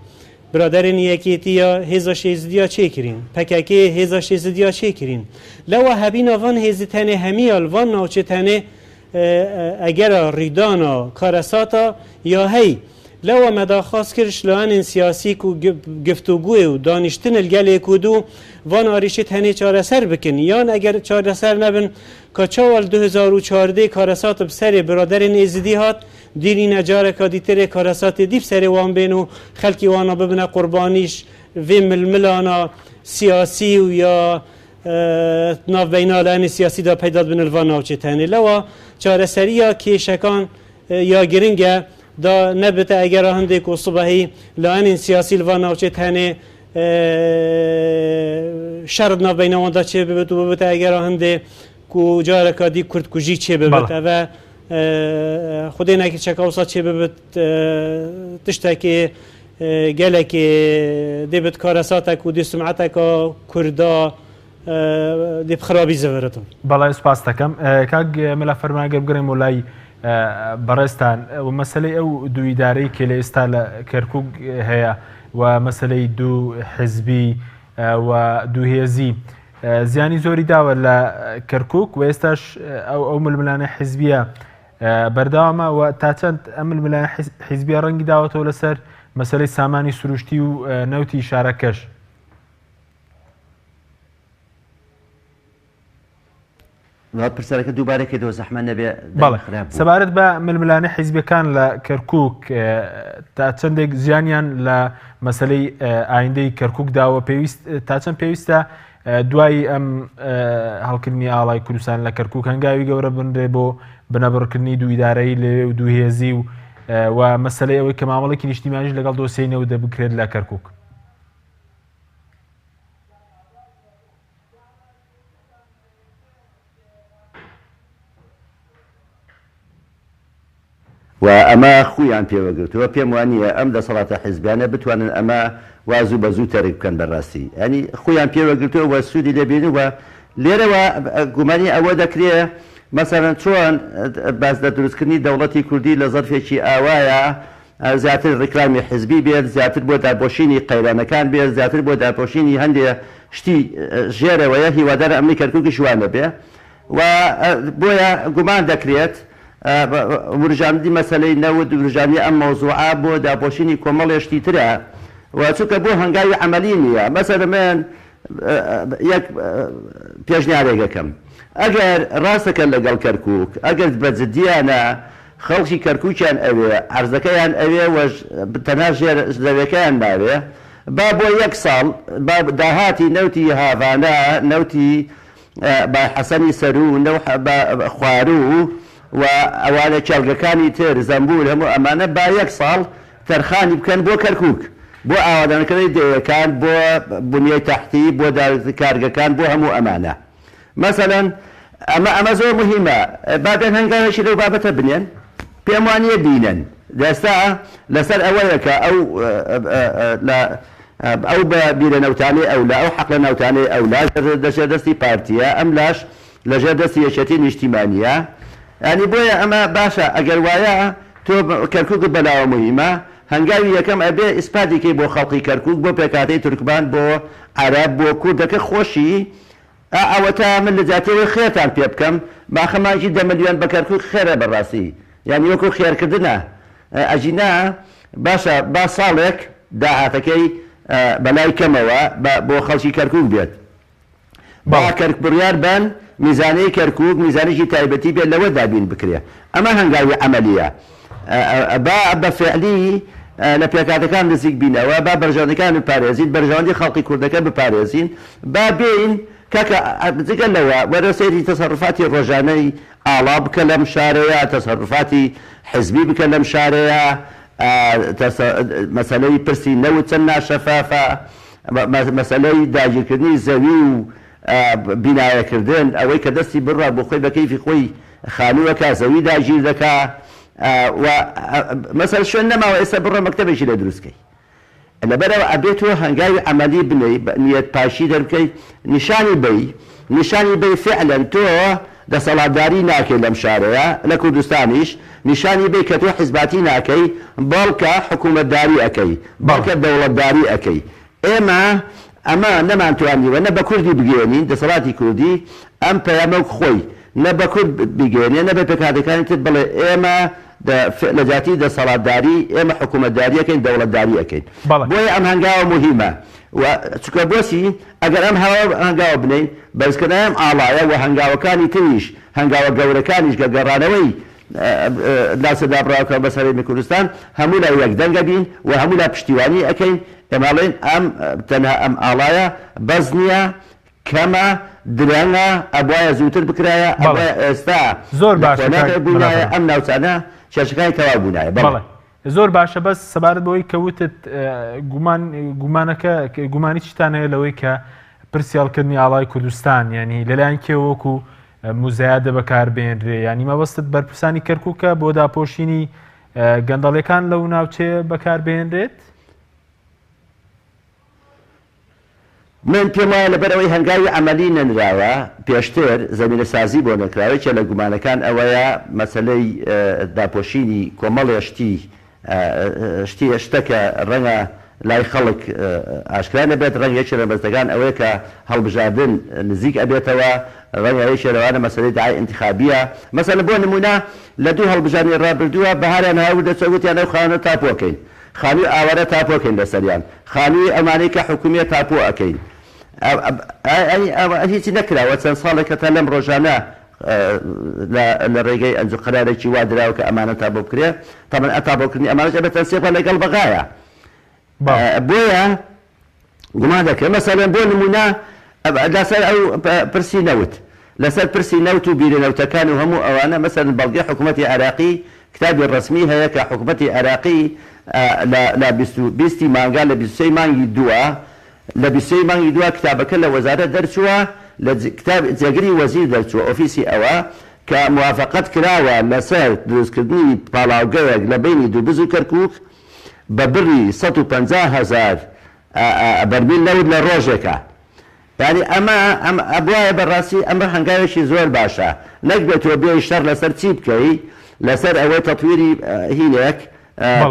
برادرین یکیتیا هزاش ازدیا چه کرین پککی هزاش ازدیا چه کرین لو هبین آوان هزتنه همی آلوان ناوچه تنه اگر ریدانا کارساتا یا هی لو مداخواست کرش لان سیاسی کو گفتگوی و دانشتن الگل کدو وان آریش تنه چاره سر بکن یان اگر چاره سر نبن که چاول 2014 کارسات بسر برادرین ازدی هات دیری نجاره که دیتر کارسات دیب سر وان بینو خلکی وانا ببنه قربانیش و ململانا سیاسی و یا ناف بینالان سیاسی دا پیداد بین الوان ناوچه تنه لوا چاره سریا که شکان یا گرنگه دا نبته اگر هنده که صبحی لان سیاسی الوان ناوچه تنه شرط ناف بینوان دا چه ببت و ببته اگر هنده که جاره که دی کرد کجی چه ببت و خودی نکی چکاوسا چه ببت تشتا که گله که دیبت کارساتا که دی سمعتا که کردا دێ خراپی زەوەرەتەوە. بەڵای سپاس دەکەم کاک مەلا فەرمانگەر بگەڕێم وڵای بەڕێستان و مەسلەی ئەو دوویدارەی کە لە ئێستا لە کەرکووک هەیە و مەسلەی دوو حزبی و دووهێزی زیانی زۆری داوە لە کەرکووک و ئێستاش ئەو ململانە حیزبیە بەرداوامە و تا چەند ئەم ململانە حیزبیە ڕەنگی داوەتەوە لەسەر مەسلەی سامانی سروشتی و نەوتی شارەکەش. پرسەرەکە دووبارەکە دۆ زەحمە نەبێ. سەبارەت بە ململانە حیزبەکان لە کەرکووک تا چەندێک زیانیان لە مەسلەی ئایندەی کەرکووک داوە تا چەند پێویستە دوای ئەم هەڵکردنی ئاڵای کوردستان لە کەرکووک هەنگاوی گەورە بنرێ بۆ بنەبڕکردنی دوویدارەی لێ و دووهێزی و مەسلەی ئەوەی کە مامەڵێکی نیشتیمانیش لەگەڵ دۆسیەی نەوت دەبکرێت لە کەرکووک. و ئەمە خویان پێوەگرتووە پێم وانە ئەم دەسەڵاتە حیزبیانە بتوانن ئەمە وازوو بە زوو تەرک بکەن بەڕاستی ئەنی خۆیان پێوەگرتووە وە سوودی لێبێنن و لێرەوە گومانی ئەوە دەکرێت مەسەرەن چۆن باز لە دروستکردنی دەوڵەتی کوردی لە زەرفێکی ئاوایە زیاتر ڕێکلامی حیزبی بێت زیاتر بۆ داپۆشینی قەیرانەکان بێت زیاتر بۆ داپۆشینی هەندێک شتی ژێرەوەیە هیوادارە ئەمنی کەرکووکی شوانە بێ و بۆیە گومان دەکرێت ورژاندی مەسلەی نەوت ورژانی ئەم مەوزوعە بۆ داپۆشینی کۆمەڵێشتی ترە و چونکە بۆ هەنگاوی عملی نییە مەسەلە من یەک پێشنیارێکەکەم ئەگەر ڕاستەکەن لەگەڵ کەرکووک ئەگەر بەجددیانە خەڵکی کەرکووکیان ئەوێ عەرزەکەیان ئەوێ تەنها ژێرەوەکەیان ناوێ با بۆ یەک ساڵ داهاتی نەوتی هاڤانە نەوتی بە حەسەنی سەرو خوارو و ئەوانە کێڵگەکانی تر زەمبول هەموو ئەمانە با یەک ساڵ تەرخانی بکەن بۆ کەرکووک بۆ ئاوادانەکەی دەیەکان بۆ بنیەی تەحتی بۆ کارگەکان بۆ هەموو ئەمانە مەسەلەن ئەمە زۆر مهمە بابێن هەنگاوێکی لەو بابەتە بنێن پێم وانیە بینن دەستا لەسەر ئەوەیەکە ئەو بە بیرە نەوتانی ئەولا ئەو حەقلە نەوتانی ئەولا دەژێر دەستی پارتیە ئەم لاش لەژێر دەستی یەکێتی نیشتیمانیە ینی بۆیە ئەمە باشە ئەگەر وایە تۆ کەرکووک بەلاوە مهمە هەنگاوی یەکەم ئەبێ ئیسپادێکی بۆ خەڵقی کەرکووک بۆ پێکاتەی تورکمان بۆ عەرەب بۆ کوردەکە خۆشی ئەوە تا من لە جاتەوەی خێرتان پێ بکەم باخەمانجی 10 ملیۆن بە کەرکووک خێرە بەڕاستی یعنی وەکو خێرکردنە ئەجینا باشە با ساڵێک داهاتەکەی بەلای کەمەوە بۆ خەڵکی کەرکووک بێت با کەرک بڕیار بن میزانەی کەرکووک میزانێکی تایبەتی بێت لەوە دابین بکرێ ئەمە هەنگاوی عەمەلیە با بە فعلی لە پێکاتەکان نزیک بینەوە با بەرژەوەندەکان بپارێزین بەرژەوەندی خەڵقی کوردەکە بپارێزین با بین کاکە جگەل لەوە وەرە سەیری تەسەڕفاتی ڕۆژانەی ئاڵا بکە لەم شارەیە تەسەڕفاتی حزبی بکە لەم شارەیە مەسەلەی پرسی نەوت چەند ناشەفافە مەسەلەی داگیرکردنی زەوی و بینایەکردن ئەوەی کە دەستی بڕا بۆ خۆی بە کەیفی خۆی خانووەکە زەوی داگیر دەکا مەسەل شوێن نەماوە ئێستا بڕە مەکتەبێکی لە دروستکەی لەبەرەوە ئەبێتەوە هەنگاوی عەمەلی بنەی نیەت پاشی دەربکەی نیشانی بەی فعلەن تۆ دەسەڵاتداری ناکەی لەم شارەیە لە کوردستانیش نیشانی بێ کە تۆ حیزباتی ناکەی بەڵکە حکوومەتداری ئەەکەی بەڵکە دەوڵەتداری ئەەکەی ئێمە ئەمە نەمانتوانیوە نە بە کوردی بگەێنین دەسەڵاتی کوردی ئەم پەیامە خۆی نە بە کورد بگەێنێ نە بە پێکاتەکانی تر بڵێ ئێمە لە جاتی دەسەڵاتداری ئێمە حکوومەتداریەکەین دەوڵەتداری ئەەکەین بۆیە ئەم هەنگاوە مهمە و چکە بۆسی ئەگەر ئەم هەنگاوە بنین بەرزکردنەوەی ئاڵایە و هەنگاوەکانی تریش هەنگاوە گەورەکانیش گەگەڕانەوەی داسەدابڕاوکە بەسەرێمی کوردستان هەموو لە یەک دەنگە بین و هەموو لە پشتیوانی ئەەکەین ئێماڵێن ئەم تەنها ئەم ئاڵایە بەز نییە کەمە درەنگە ئەبوایە زووتر بکرایە ئێستا زۆر باش بوونایە ئەم ناوچانە کێشەکانی تەواو بوونایە بەڵێ زۆر باشە بەس سەبارەت بەوەی کەوتت گومانەکە گومانی چتان هەیە لەوەی کە پرسیالکردنی ئاڵای کوردستان ینی لەلایەن کێوەکو موزایادە بەکاربێنرێ ینی مەبەستت بەرپرسانی کەرکووکە بۆ داپۆشینی گەندەڵەکان لەو ناوچەیە بەکاربێنرێت من پێم وایە لەبەرەوەی هەنگاوی عملی نەنراوە پێشتر زەمینە سازی بۆ نەکراوی چە لە گومانەکان ئەوەیە مەسلەی داپۆشینی کۆمەڵی شتەکە ڕەنگە لای خەڵک ئاشکرا نەبێت ڕەنگە یەکێ لە بەستەکان ئەوەیە کە هەڵبژاردن نزیک ئەبێتەوە ڕەنگە یەکێ لەوانە مەسلەی داعای ئینتیخابیە مەسەلەن بۆ نمونە لە دوو هەڵبژاردنی ڕابردووە بەهاریان هاو دەچەوتیان ئەو خانە تاپۆکەین خانووی ئاوارە تاپۆکەین لەسەریان خانووی ئەمانەی کە حکوومیەت تاپۆ ئەەکەین هیچی نەکراوە چەند ساڵێکە تا لەم ڕۆژانە لە ڕێگەی ئەنجوم قەرارێکی وا دراوە کە ئەمانە تابۆ بکرێ تامان ئەتابۆکردنی ئەمانەش ئەبێتە سێپە لەگەڵ بەغایە بۆیە گومان دەکرێت مەسەلەن بۆ نمونە لەسەر ئەو پرسی نەوت لەسەر پرسی نەوت و بیرەنەوتەکان و هەموو ئەوانە مەسەلەن بەڵگەی حکوومەتی عێراقی کتابی ڕسمی هەیە کە حکوومەتی عێراقی لە 20 مانگا لە 23 مانگی دووە لە 23 مانگی دووە کتابەکە لە وەزارەت دەرچووە لە کتاب جێگری وەزیر دەرچووە ئۆفیسی ئەوە کە موافقەت کراوە لەسەر دروستکردنی پاڵاوگەیەک لە بینی دووبز و کەرکووک بە بڕی 150,000 بەرمیل نەوت لە ڕۆژێکە یعنی ئەمە ئەبوایە بەڕاستی ئەمە هەنگاوێکی زۆر باشە نەک بێتەوە بێ شەڕ لەسەر چی بکەی لەسەر ئەوەی تەطویری هینێک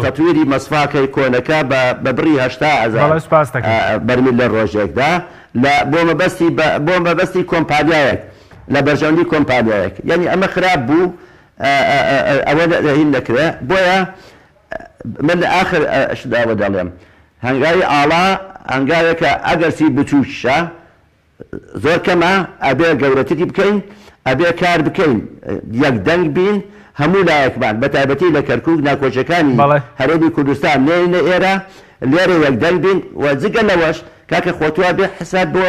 تەطویری مەسفاکەی کۆنەکە بە بڕی 80,000 بەرمیل لە ڕۆژێکدا بۆ مەبەستی کۆمپانیایەک لە بەرژەوندی کۆمپانیایەک یعنی ئەمە خراپ بوو ئەوە هین نەکرێ بۆیە من لە ئاخر شداوە دەڵێم هەنگاوی ئاڵا هەنگاوێکە ئەگەرسی بچووکشە زۆر کەمە ئەبێ گەورەتری بکەین ئەبێ کار بکەین یەکدەنگ بین هەموو لایەکمان بە تایبەتی لە کەرکووک ناکۆچەکانی هەرێمی کوردستان نێنە ئێرە لێرە یەکدەنگ بین و جگە لەوەش کاکە خۆتووا بێ حساب بۆ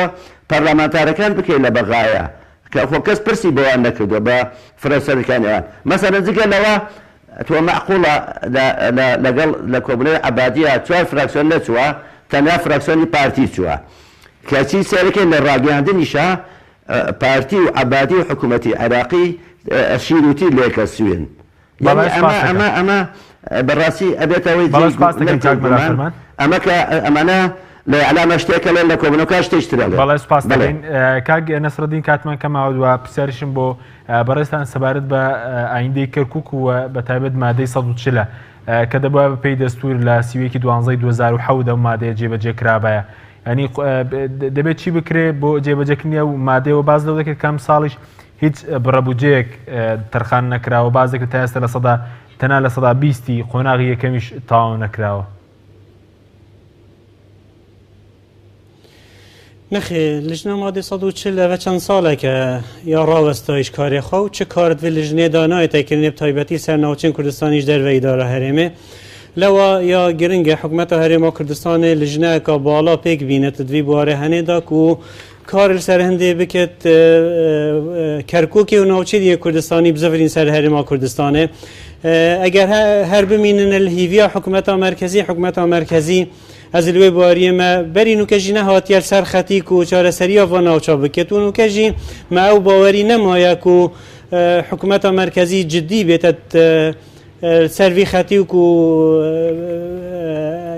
پەرلەمانتارەکان بکەین لە بەغایە کە خۆ کەس پرسی بۆیان نەکردووە بە فرەسەرەکانیان مەسەلەن جگە لەوە تۆ مەعقوڵە لەگەڵ لە کۆبنەوەی عەبادیە 4 فراکسیۆن نەچووە تەنیا فراکسیۆنی پارتی چووە کەچی سەرەکەی لە ڕاگەیاندنیشە پارتی و عەبادی و حکوومەتی عێراقی شیروتی لێکە سوێن ئەمە بەڕاستی ئەبێتەوەی ئەمە کە ئەمانە لە ئەلامە شتێکە لێن لە کۆبنەوەکە شتێکترە بەڵێ سوپاس دەکەین کاک نەسرەدین کاتمان کەماوە دووە پرسیارشم بۆ بەڕێستان سەبارەت بە ئایندەی کەرکووک و بە تایبەت مادەی 140 کە دەبووە بەپێی دەستور لە سیوەیەکی 12/2007 ئەو مادەیە جێبەجێ کرابایە ینی دەبێت چی بکرێ بۆ جێبەجێکردنی ئەو مادەیەوە باز لەو دەکرێت کەم ساڵیش هیچ بڕەبوجەیەک تەرخان نەکراوە باز دەکرێت تا ئێستا لە سەدا تەنها لە 120 قۆناغی یەکەمیش تاوا نەکراوە نەخێ لژنە مادەی 140 چەند ساڵێکە یا ڕاوەستایش کارێ خۆ و چه کارت وێ لژنێ دانایە تایکردنێ تایبەتی سەر ناوچەی کوردستانیش دەروەی دارە هەرێمێ لەوە یا گرنگە حکوومەتە هەرێما کوردستانê لژنەیەکە باڵا پێک بینە تدوی بوارێ هەنێدا و کار سەر هەندێ بکرد کەرکووکی و ناوچەی دیگە کوردستانی بزەفرین سەر هەرێما کوردستانê ئەگەر هەر بمینن لە هیڤیا حکوومەتە مرکزی حکوومەتە مرکزی ez li wê bariyê me berî nûke jî nehatiye ser xetî ku çareseriya van navçe biket û nûke jî me ew bawerî nemaye ku hikûmeta merkezî ciddî bête ser vî xetî ku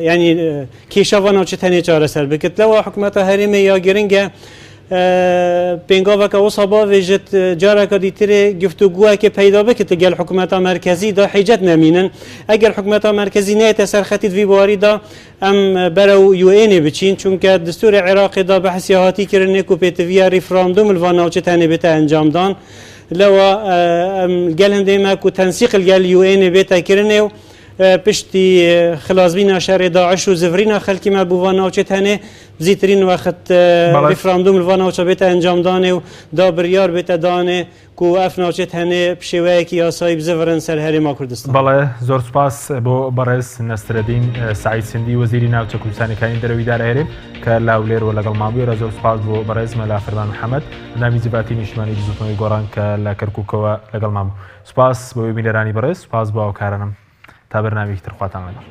yanî kêşa van navçe tenê çareser biket lewa hikûmeta herêmê ya giring e pêngaveka wisa bavê ji careka dîtirê guftugûyekê peyda bikete gel hikûmeta merkezî da hêcet nemînin eger hikûmeta merkezî neyete ser xetî vî warî da em berew UNê biçîn çunke distûrê Iraqê da behsiya hatî kirinê ku pêtiviya referandum li van navçe tenê bête encamdan lewa gel hindê me ku tensîq gel UNê bête kirinê û piştî xilazbîna şerê Daeş û zivrîna xelkî me bû van navçe tenê zîtirîn wexit referandum li van navçe bête encamdanê û da biryar bête danê ku ev navçe tenê pişêweyekî yasayî bizivirin ser herêma Kurdistan. بەڵێ زۆر سوپاس بۆ بەڕێز نەسترەدین سعید سندی وەزیری ناوچە کوردستانەکانی دەرەوی دارە هەرێم کە لاولێرەوە لەگەڵ ماویێرە زۆر سوپاس بۆ بەڕێز مەلا فەرمان محەممەد نامی جیباتی نیشتمانی زوتمەوەی گۆڕان کە لە کەرکووکەوە لەگەڵ مام سوپاس بۆ بینەرانی بەڕێز سوپاس بۆ ئەوکارانم تا بەرنامێکی تر خواتان لەگەڵ